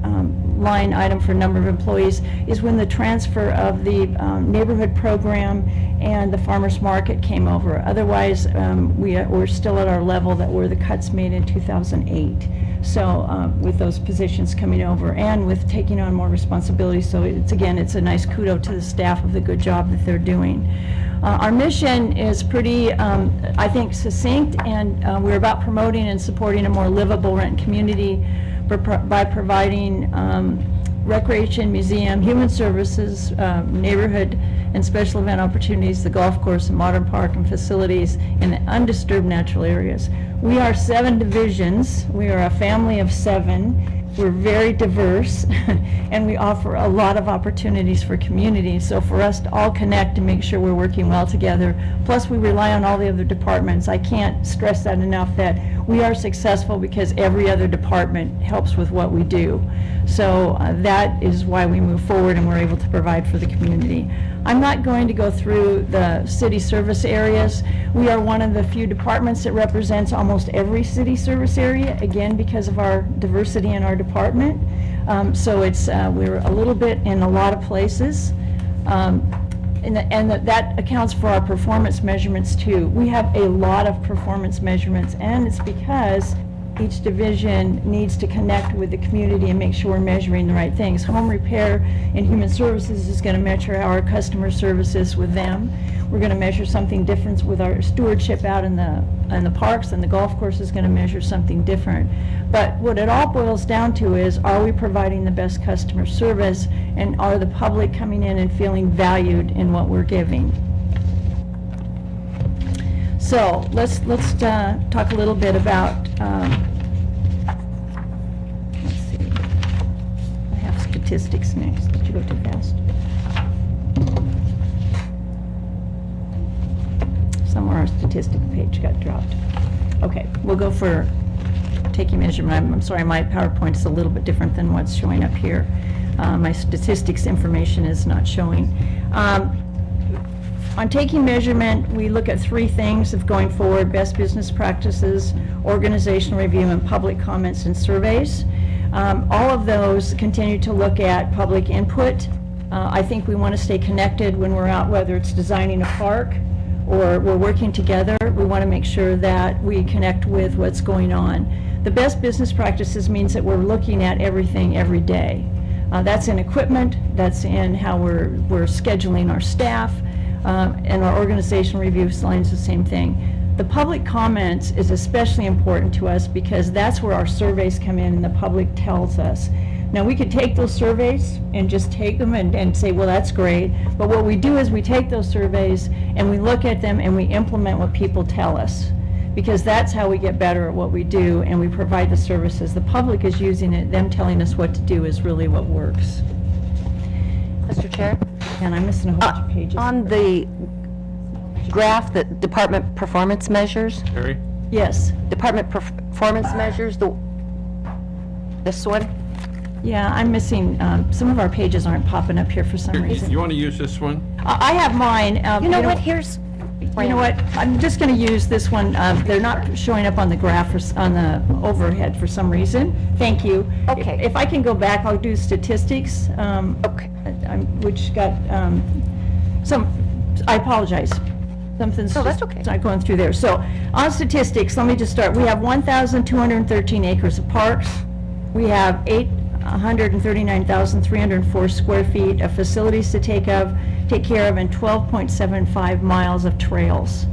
line item for number of employees is when the transfer of the neighborhood program and the farmers market came over. Otherwise, we're still at our level that were the cuts made in 2008. So with those positions coming over and with taking on more responsibility, so it's a nice kudo to the staff of the good job that they're doing. Our mission is pretty, I think, succinct, and we're about promoting and supporting a more livable rent community by providing recreation, museum, human services, neighborhood and special event opportunities, the golf course, and modern park and facilities in the undisturbed natural areas. We are 7 divisions. We are a family of 7. We're very diverse, and we offer a lot of opportunities for communities. So for us to all connect and make sure we're working well together, plus we rely on all the other departments. I can't stress that enough, that we are successful because every other department helps with what we do. So that is why we move forward and we're able to provide for the community. I'm not going to go through the city service areas. We are one of the few departments that represents almost every city service area, again, because of our diversity in our department. So it's, we're a little bit in a lot of places. And that accounts for our performance measurements too. We have a lot of performance measurements, and it's because each division needs to connect with the community and make sure we're measuring the right things. Home repair and human services is going to measure how our customer service is with them. We're going to measure something different with our stewardship out in the parks, and the golf course is going to measure something different. But what it all boils down to is, are we providing the best customer service, and are the public coming in and feeling valued in what we're giving? So let's talk a little bit about, let's see, I have statistics next. Did you go too fast? Somewhere our statistic page got dropped. Okay, we'll go for taking measurement. I'm sorry, my PowerPoint is a little bit different than what's showing up here. My statistics information is not showing. On taking measurement, we look at three things of going forward: best business practices, organizational review, and public comments and surveys. All of those continue to look at public input. I think we want to stay connected when we're out, whether it's designing a park or we're working together. We want to make sure that we connect with what's going on. The best business practices means that we're looking at everything every day. That's in equipment, that's in how we're scheduling our staff, and our organizational review lines the same thing. The public comments is especially important to us because that's where our surveys come in and the public tells us. Now, we could take those surveys and just take them and say, well, that's great, but what we do is we take those surveys and we look at them and we implement what people tell us, because that's how we get better at what we do and we provide the services. The public is using it, them telling us what to do is really what works. Mr. Chair? And I'm missing a whole bunch of pages. On the graph that department performance measures, Terry? Yes, department performance measures, this one? yeah, I'm missing, some of our pages aren't popping up here for some reason. You want to use this one? I have mine. You know what, here's, You know what, I'm just going to use this one. They're not showing up on the graph or on the overhead for some reason. Thank you. Okay. If I can go back, I'll do statistics. Okay. Which got I apologize. Something's No, that's just okay. not going through there. So on statistics, let me just start. We have 1,213 acres of parks. We have 839,304 square feet of facilities to take care of, and 12.75 miles of trails.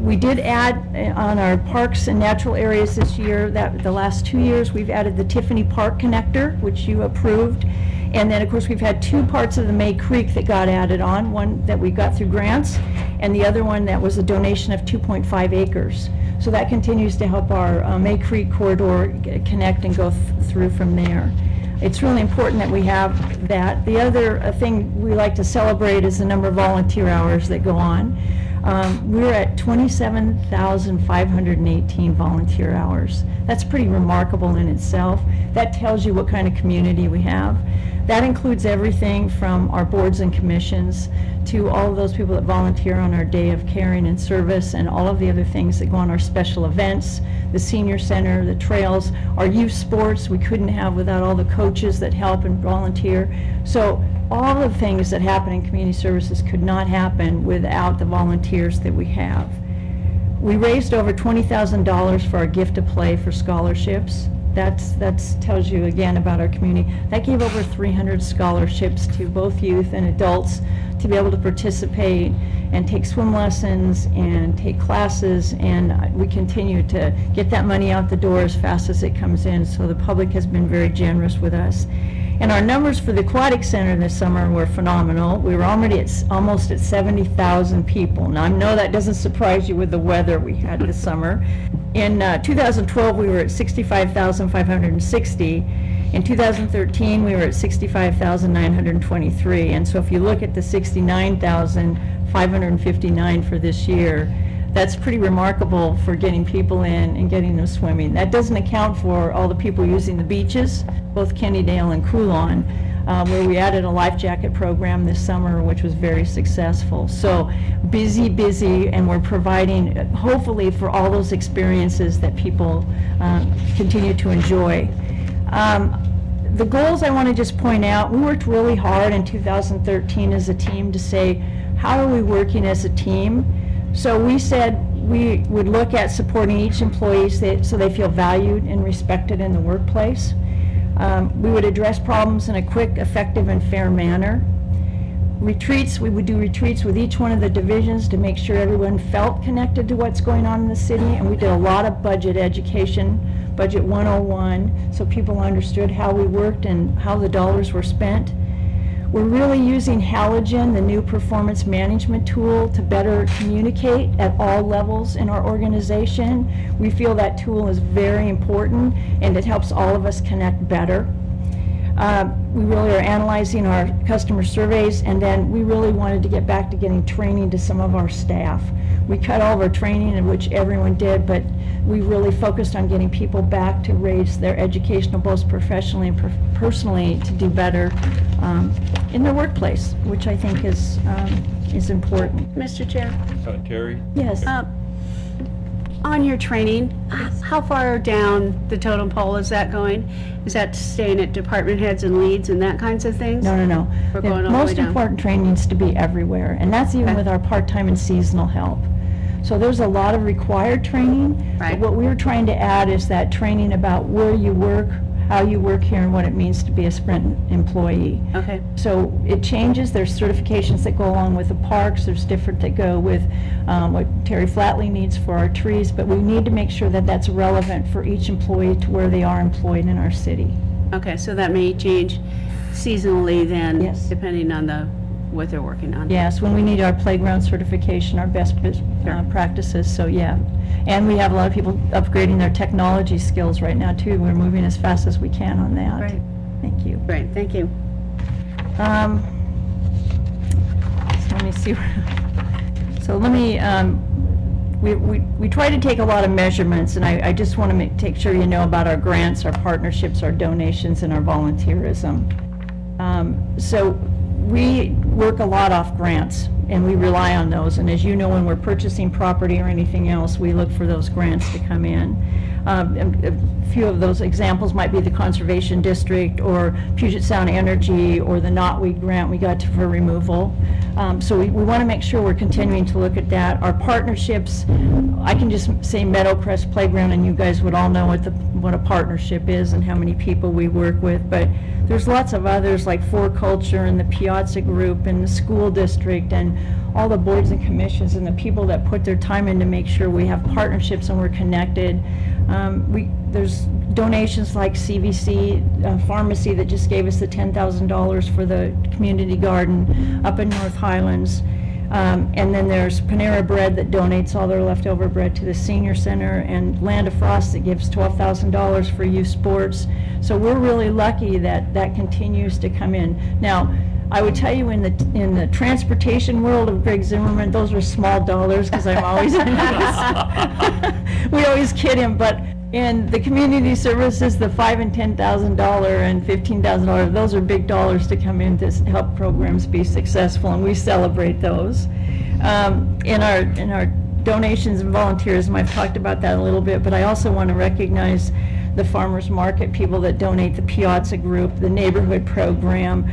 We did add on our parks and natural areas this year, that the last 2 years, we've added the Tiffany Park connector, which you approved. And then, of course, we've had two parts of the May Creek that got added on, one that we got through grants, and the other one that was a donation of 2.5 acres. So that continues to help our May Creek corridor connect and go through from there. It's really important that we have that. The other thing we like to celebrate is the number of volunteer hours that go on. We're at 27,518 volunteer hours. That's pretty remarkable in itself. That tells you what kind of community we have. That includes everything from our boards and commissions to all of those people that volunteer on our day of caring and service, and all of the other things that go on our special events, the senior center, the trails, our youth sports we couldn't have without all the coaches that help and volunteer. So all the things that happen in community services could not happen without the volunteers that we have. We raised over $20,000 for our Gift to Play for scholarships. That's tells you again about our community. That gave over 300 scholarships to both youth and adults to be able to participate and take swim lessons and take classes, and we continue to get that money out the door as fast as it comes in, so the public has been very generous with us. And our numbers for the Aquatic Center this summer were phenomenal. We were already almost at 70,000 people. Now, I know that doesn't surprise you with the weather we had this summer. In 2012, we were at 65,560. In 2013, we were at 65,923. And so if you look at the 69,559 for this year, that's pretty remarkable for getting people in and getting them swimming. That doesn't account for all the people using the beaches, both Kennydale and Coulon, where we added a life jacket program this summer, which was very successful. So busy, and we're providing, hopefully, for all those experiences that people continue to enjoy. The goals I want to just point out, we worked really hard in 2013 as a team to say, how are we working as a team? So we said we would look at supporting each employee so they feel valued and respected in the workplace. We would address problems in a quick, effective, and fair manner. Retreats, we would do retreats with each one of the divisions to make sure everyone felt connected to what's going on in the city, and we did a lot of budget education, Budget 101, so people understood how we worked and how the dollars were spent. We're really using Halogen, the new performance management tool, to better communicate at all levels in our organization. We feel that tool is very important, and it helps all of us connect better. We really are analyzing our customer surveys, and then we really wanted to get back to getting training to some of our staff. We cut all of our training, in which everyone did, but we really focused on getting people back to raise their educational, both professionally and personally, to do better in their workplace, which I think is important. Mr. Chair, Terry? Yes. on your training, how far down the totem pole is that going? Is that staying at department heads and leads and that kinds of things? No. We're The going all the way most down. important training needs to be everywhere, and that's even Okay. with our part-time and seasonal help. So there's a lot of required training. Right. But what we're trying to add is that training about where you work, how you work here, and what it means to be a Sprint employee. Okay, So it changes. There's certifications that go along with the parks. There's different that go with what Terry Flatley needs for our trees. But we need to make sure that that's relevant for each employee to where they are employed in our city. okay, so that may change seasonally then? Yes. Depending on what they're working on? Yes, when we need our playground certification, our best practices, so yeah. And we have a lot of people upgrading their technology skills right now too. We're moving as fast as we can on that. Great. Thank you. Great, thank you. So let me see. So let me, we try to take a lot of measurements, and I just want to take sure you know about our grants, our partnerships, our donations, and our volunteerism. So we work a lot off grants, and we rely on those. And as you know, when we're purchasing property or anything else, we look for those grants to come in. And a few of those examples might be the Conservation District, or Puget Sound Energy, or the Knotweed grant we got for removal. So we want to make sure we're continuing to look at that. Our partnerships, I can just say Meadowcrest Playground, and you guys would all know what a partnership is and how many people we work with, but there's lots of others like For Culture and the Piazza Group and the school district and all the boards and commissions and the people that put their time in to make sure we have partnerships and we're connected. There's donations like CVC Pharmacy that just gave us the $10,000 for the community garden up in North Highlands. And then there's Panera Bread that donates all their leftover bread to the senior center, and Land of Frost that gives $12,000 for youth sports. So we're really lucky that that continues to come in. Now, I would tell you in the transportation world of Greg Zimmerman, those are small dollars, because I'm always, we always kid him, but in the community services, the $5,000 and $10,000 and $15,000, those are big dollars to come in to help programs be successful, and we celebrate those. In our donations and volunteerism, I've talked about that a little bit, but I also want to recognize the farmers market people that donate, the Piazza Group, the neighborhood program,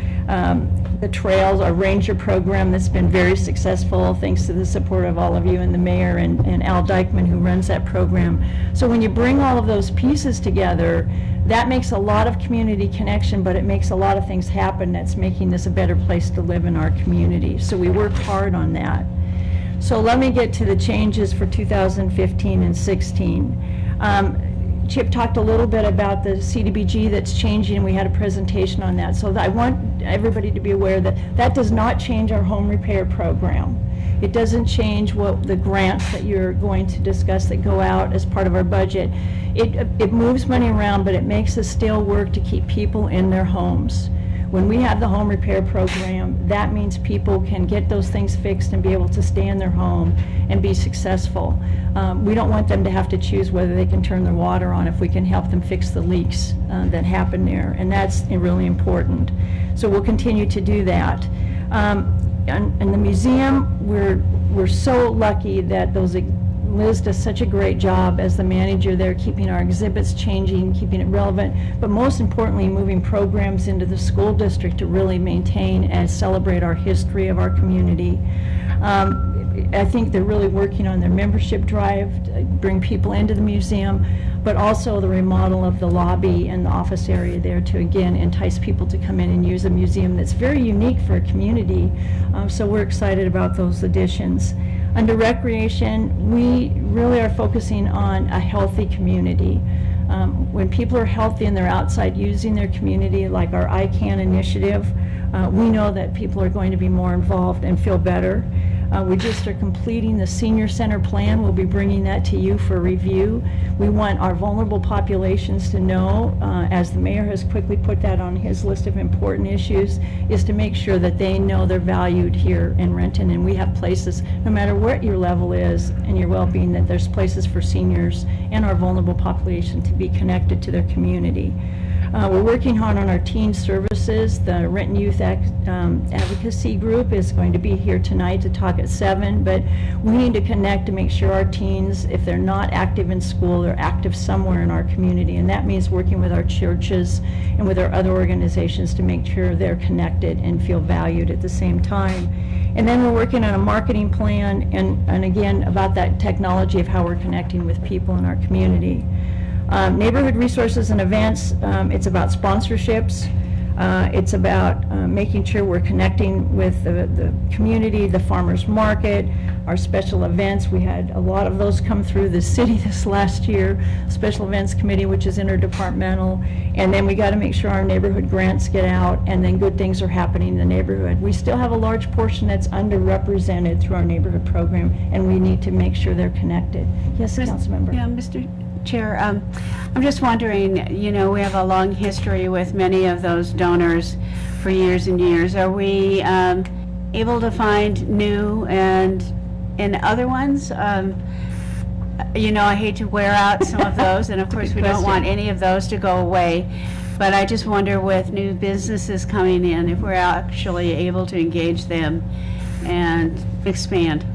the trails, our ranger program that's been very successful thanks to the support of all of you and the mayor and Al Dykeman, who runs that program. So when you bring all of those pieces together, that makes a lot of community connection, but it makes a lot of things happen that's making this a better place to live in our community. So we work hard on that. So let me get to the changes for 2015 and 16. Chip talked a little bit about the CDBG that's changing, and we had a presentation on that. So I want everybody to be aware that that does not change our home repair program. It doesn't change what the grants that you're going to discuss that go out as part of our budget. It moves money around, but it makes us still work to keep people in their homes. When we have the home repair program, that means people can get those things fixed and be able to stay in their home and be successful. We don't want them to have to choose whether they can turn their water on if we can help them fix the leaks that happen there, and that's really important. So we'll continue to do that. In the museum, we're so lucky that Liz does such a great job as the manager there, keeping our exhibits changing, keeping it relevant, but most importantly, moving programs into the school district to really maintain and celebrate our history of our community. I think they're really working on their membership drive, to bring people into the museum, but also the remodel of the lobby and the office area there to, again, entice people to come in and use a museum that's very unique for a community. So we're excited about those additions. Under recreation, we really are focusing on a healthy community. When people are healthy and they're outside using their community, like our ICANN initiative, we know that people are going to be more involved and feel better. We just are completing the senior center plan. We'll be bringing that to you for review. We want our vulnerable populations to know, as the mayor has quickly put that on his list of important issues, is to make sure that they know they're valued here in Renton. And we have places, no matter what your level is and your well-being, that there's places for seniors and our vulnerable population to be connected to their community. We're working hard on our teen services. The Renton Youth Advocacy Group is going to be here tonight to talk at 7, but we need to connect to make sure our teens, if they're not active in school, they're active somewhere in our community, and that means working with our churches and with our other organizations to make sure they're connected and feel valued at the same time. And then we're working on a marketing plan and again, about that technology of how we're connecting with people in our community. Neighborhood resources and events, it's about sponsorships. It's about making sure we're connecting with the community, the farmers market, our special events. We had a lot of those come through the city this last year, Special Events Committee, which is interdepartmental. And then we got to make sure our neighborhood grants get out and then good things are happening in the neighborhood. We still have a large portion that's underrepresented through our neighborhood program, and we need to make sure they're connected. Yes, Councilmember. Yeah, Mr. Chair, I'm just wondering, we have a long history with many of those donors for years and years. Are we able to find new and other ones? I hate to wear out some of those, and of course, we don't want any of those to go away. But I just wonder, with new businesses coming in, if we're actually able to engage them and expand.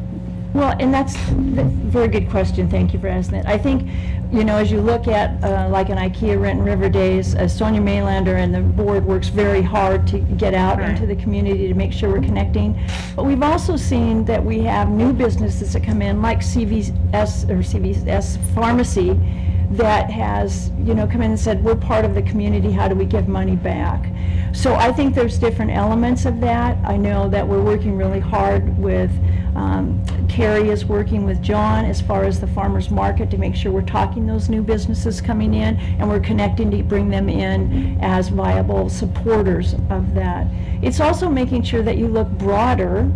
Well, and that's a very good question. Thank you for asking that. I think, as you look at like an IKEA Renton River Days, Sonia Maylander and the board works very hard to get out into the community to make sure we're connecting. But we've also seen that we have new businesses that come in, like CVS Pharmacy, that has, come in and said, we're part of the community, how do we give money back? So I think there's different elements of that. I know that we're working really hard with, Carrie is working with John as far as the farmers market to make sure we're talking those new businesses coming in, and we're connecting to bring them in as viable supporters of that. It's also making sure that you look broader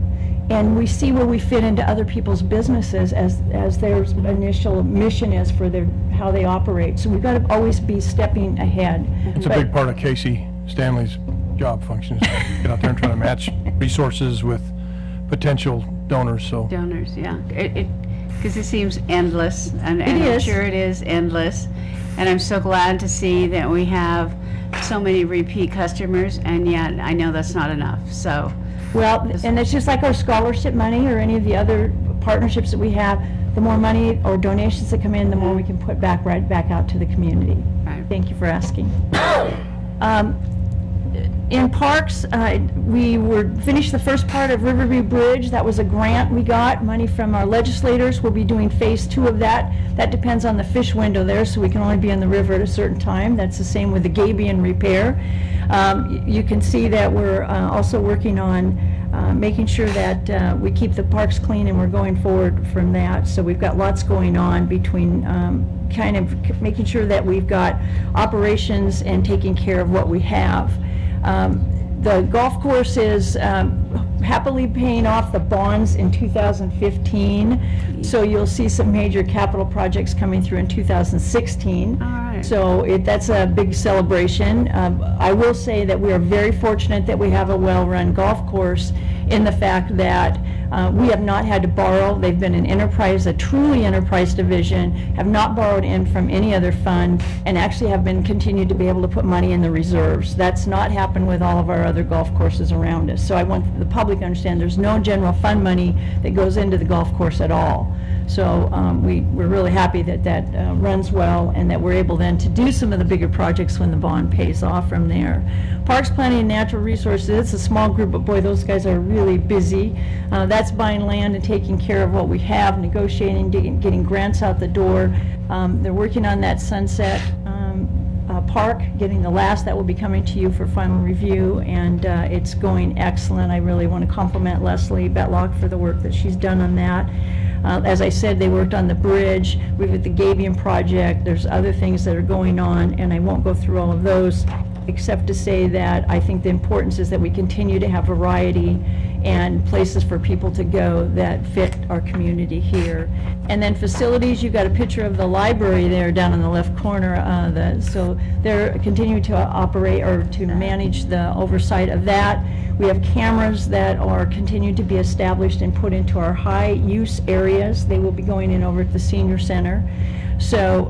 and we see where we fit into other people's businesses as their initial mission is for how they operate. So we've got to always be stepping ahead. It's a big part of Casey Stanley's job functions, get out there and try to match resources with potential donors, so. Donors, yeah. Because it seems endless, and I'm is. sure it is endless. And I'm so glad to see that we have so many repeat customers, and yet I know that's not enough, so. Well, and it's just like our scholarship money or any of the other partnerships that we have, the more money or donations that come in, the more we can put right back out to the community. Right. Thank you for asking. In parks, we finished the first part of Riverview Bridge. That was a grant we got, money from our legislators. We'll be doing phase 2 of that. That depends on the fish window there, so we can only be in the river at a certain time. That's the same with the Gabion repair. You can see that we're also working on making sure that we keep the parks clean, and we're going forward from that. So we've got lots going on between kind of making sure that we've got operations and taking care of what we have. The golf course is happily paying off the bonds in 2015, so you'll see some major capital projects coming through in 2016. All right. So that's a big celebration. I will say that we are very fortunate that we have a well-run golf course, in the fact that We have not had to borrow. They've been an enterprise, a truly enterprise division, have not borrowed in from any other fund, and actually have been continued to be able to put money in the reserves. That's not happened with all of our other golf courses around us. So I want the public to understand there's no general fund money that goes into the golf course at all. So we're really happy that that runs well, and that we're able then to do some of the bigger projects when the bond pays off from there. Parks Planning and Natural Resources, it's a small group, but boy, those guys are really busy. That's buying land and taking care of what we have, negotiating, getting grants out the door. They're working on that Sunset Park, getting the last, that will be coming to you for final review, and it's going excellent. I really want to compliment Leslie Betlock for the work that she's done on that. As I said, they worked on the bridge. We've got the Gabion project. There's other things that are going on, and I won't go through all of those, except to say that I think the importance is that we continue to have variety and places for people to go that fit our community here. And then facilities, you've got a picture of the library there down in the left corner. So they're continuing to operate or to manage the oversight of that. We have cameras that are continuing to be established and put into our high-use areas. They will be going in over at the senior center. So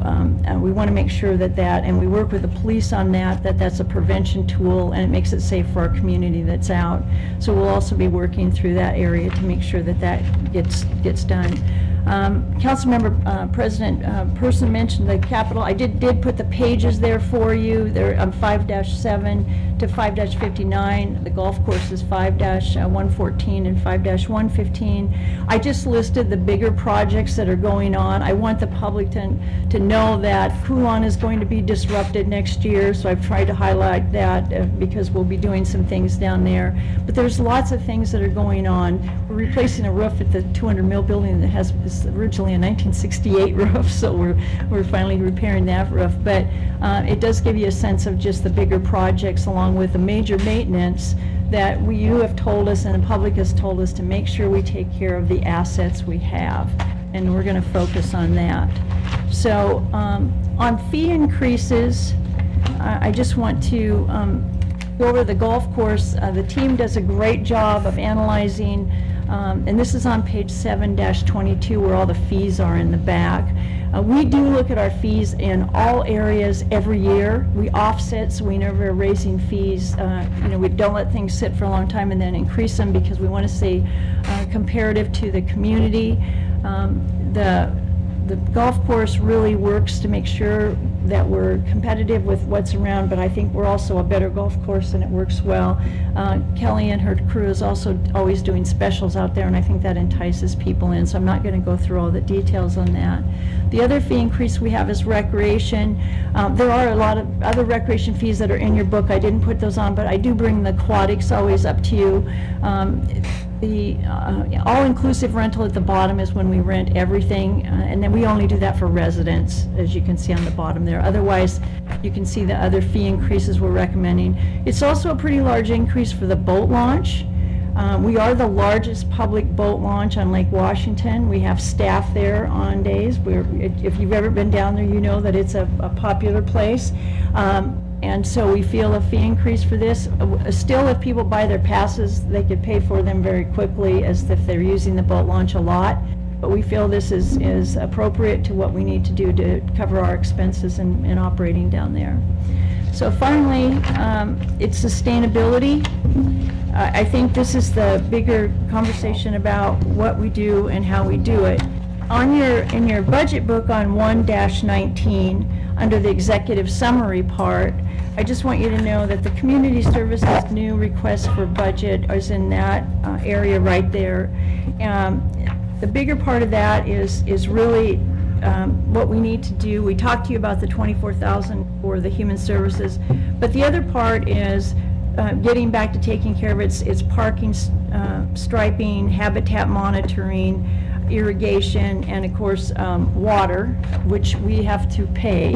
we want to make sure that and we work with the police on that's a prevention tool, and it makes it safe for our community that's out. So we'll also be working through that area to make sure that gets done. Councilmember President Person mentioned the Capitol. I did put the pages there for you. They're 5-7 to 5-59. The golf course is 5-114 and 5-115. I just listed the bigger projects that are going on. I want the public to know that Coulon is going to be disrupted next year, so I've tried to highlight that because we'll be doing some things down there. But there's lots of things that are going on. We're replacing a roof at the 200 Mill building that was originally a 1968 roof, so we're finally repairing that roof. But it does give you a sense of just the bigger projects, along with the major maintenance that you have told us and the public has told us to make sure we take care of the assets we have, and we're going to focus on that. So on fee increases, I just want to go over the golf course. The team does a great job of analyzing, and this is on page 7-22 where all the fees are in the back. We do look at our fees in all areas every year. We offset, so we never are raising fees. We don't let things sit for a long time and then increase them, because we want to stay comparative to the community. The golf course really works to make sure that we're competitive with what's around, but I think we're also a better golf course and it works well. Kelly and her crew is also always doing specials out there, and I think that entices people in, so I'm not going to go through all the details on that. The other fee increase we have is recreation. There are a lot of other recreation fees that are in your book. I didn't put those on, but I do bring the aquatics always up to you. The all-inclusive rental at the bottom is when we rent everything, and then we only do that for residents, as you can see on the bottom there. Otherwise, you can see the other fee increases we're recommending. It's also a pretty large increase for the boat launch. We are the largest public boat launch on Lake Washington. We have staff there on days. If you've ever been down there, you know that it's a popular place. And so we feel a fee increase for this. Still, if people buy their passes, they could pay for them very quickly, as if they're using the boat launch a lot. But we feel this is appropriate to what we need to do to cover our expenses in operating down there. So finally, it's sustainability. I think this is the bigger conversation about what we do and how we do it. In your budget book on 1-19, under the executive summary part, I just want you to know that the community services new request for budget is in that area right there. The bigger part of that is really what we need to do. We talked to you about the $24,000 for the human services, but the other part is getting back to taking care of its parking, striping, habitat monitoring, irrigation, and of course water, which we have to pay.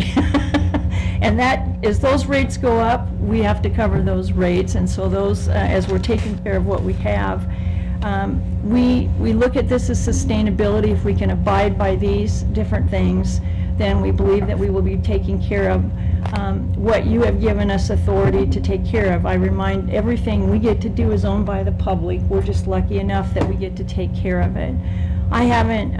And as those rates go up, we have to cover those rates, and so those, as we're taking care of what we have, we look at this as sustainability. If we can abide by these different things, then we believe that we will be taking care of what you have given us authority to take care of. I remind, everything we get to do is owned by the public. We're just lucky enough that we get to take care of it. I haven't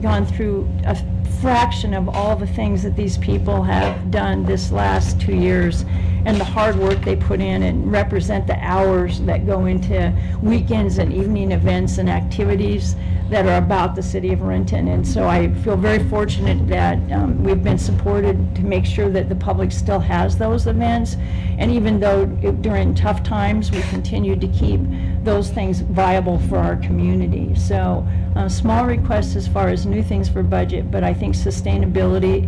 gone through a fraction of all the things that these people have done this last 2 years and the hard work they put in and represent the hours that go into weekends and evening events and activities that are about the city of Renton. And so I feel very fortunate that we've been supported to make sure that the public still has those events. And even though during tough times, we continue to keep those things viable for our community. So small requests as far as new things for budget, but I think sustainability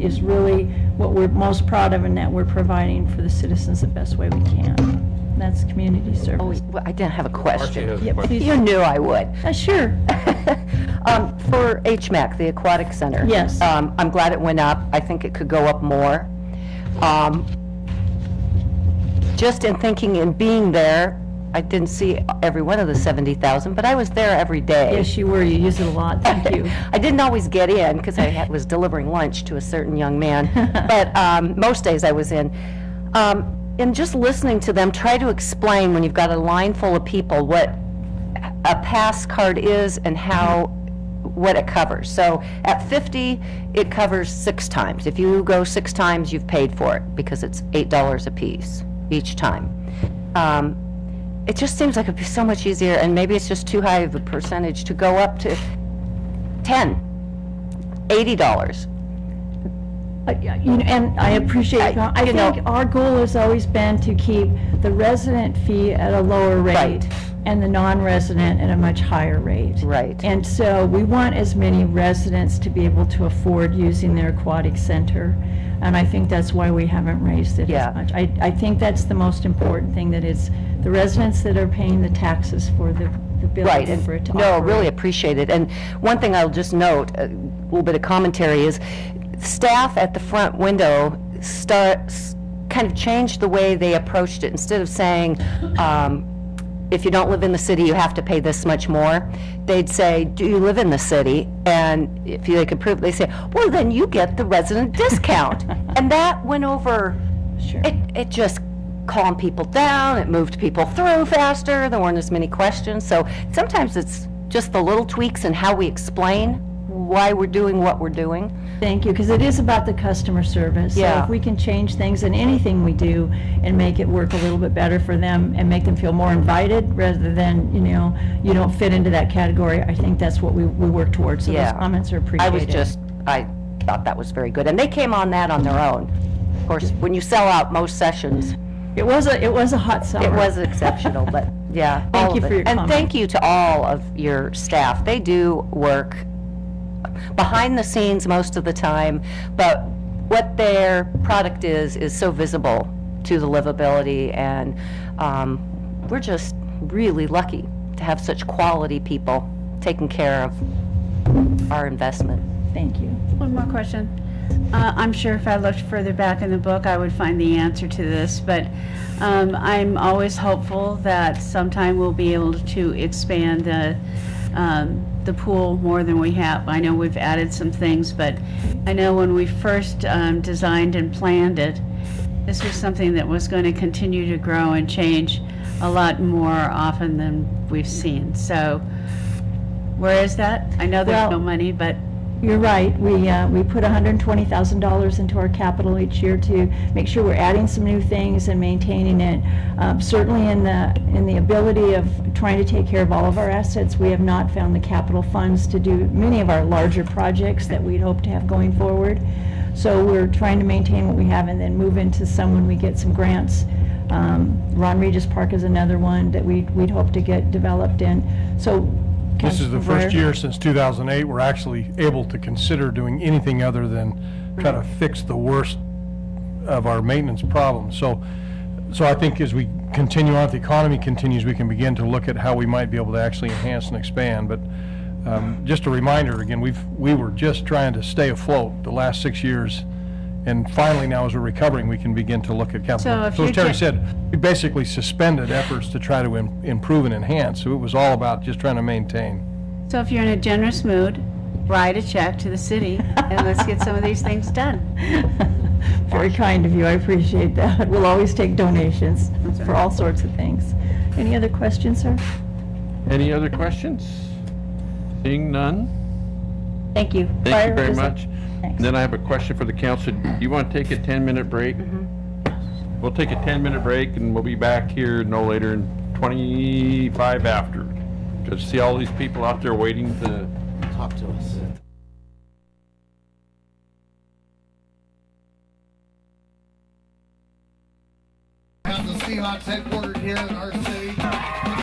is really what we're most proud of, and that we're providing for the citizens the best way we can. That's community Oh, service. well, I didn't have a Marcy question. has a Yeah, question. please. You knew I would. Sure. For HMAC, the Aquatic Center. Yes. I'm glad it went up. I think it could go up more. Just in thinking and being there, I didn't see every one of the 70,000, but I was there every day. Yes, you were. You use it a lot. Thank you. I didn't always get in because I was delivering lunch to a certain young man, but most days I was in. And just listening to them try to explain, when you've got a line full of people, what a pass card is and what it covers. So at 50, it covers 6 times. If you go 6 times, you've paid for it because it's $8 a piece each time. It just seems like it'd be so much easier, and maybe it's just too high of a percentage to go up to 10, $80. And I appreciate, I think our goal has always been to keep the resident fee at a lower rate Right. and the non-resident at a much higher rate. Right. And so we want as many residents to be able to afford using their aquatic center. And I think that's why we haven't raised it Yeah. as much. I think that's the most important thing, that it's the residents that are paying the taxes for the Right, building for it to and, no, operate. really appreciate it. And one thing I'll just note, a little bit of commentary, is staff at the front window kind of changed the way they approached it. Instead of saying, if you don't live in the city, you have to pay this much more, they'd say, do you live in the city? And if they could prove, they say, well, then you get the resident discount. And that went over, Sure. it just calmed people down, it moved people through faster, there weren't as many questions. So sometimes it's just the little tweaks in how we explain why we're doing what we're doing. Thank you, because it is about the customer service. So Yeah. if we can change things in anything we do and make it work a little bit better for them and make them feel more invited rather than, you don't fit into that category, I think that's what we work towards. So Yeah. those comments are appreciated. I thought that was very good. And they came on that on their own. Of course, when you sell out most sessions, It was a hot summer. it was exceptional, but yeah. Thank all you of for it. your And comment. thank you to all of your staff. They do work behind the scenes most of the time, but what their product is so visible to the livability, and we're just really lucky to have such quality people taking care of our investment. Thank you. One more question. I'm sure if I looked further back in the book, I would find the answer to this, but I'm always hopeful that sometime we'll be able to expand the pool more than we have. I know we've added some things, but I know when we first designed and planned it, this was something that was going to continue to grow and change a lot more often than we've seen. So where is that? I know there's Well, no money, but You're right. We put $120,000 into our capital each year to make sure we're adding some new things and maintaining it. Certainly in the ability of trying to take care of all of our assets, we have not found the capital funds to do many of our larger projects that we'd hope to have going forward. So we're trying to maintain what we have and then move into some when we get some grants. Ron Regis Park is another one that we'd hope to get developed in. So This is the Councilor first Brewer? year since 2008 we're actually able to consider doing anything other than try to fix the worst of our maintenance problems. So I think as we continue on, if the economy continues, we can begin to look at how we might be able to actually enhance and expand. But just a reminder, again, we were just trying to stay afloat the last 6 years, and finally now as we're recovering, we can begin to look at capital. So if So as you're Terry get- said, we basically suspended efforts to try to improve and enhance. So it was all about just trying to maintain. So if you're in a generous mood, write a check to the city and let's get some of these things done. Very kind of you, I appreciate that. We'll always take donations for all sorts of things. Any other questions, sir? Any other questions? Seeing none? Thank you. Thank you Fire, very is that- much. Thanks. Then I have a question for the council. Do you want to take a 10-minute break? We'll take a 10-minute break and we'll be back here no later than 25 after. Because see all these people out there waiting to Talk to us. Have the Seahawks headquartered here in our city.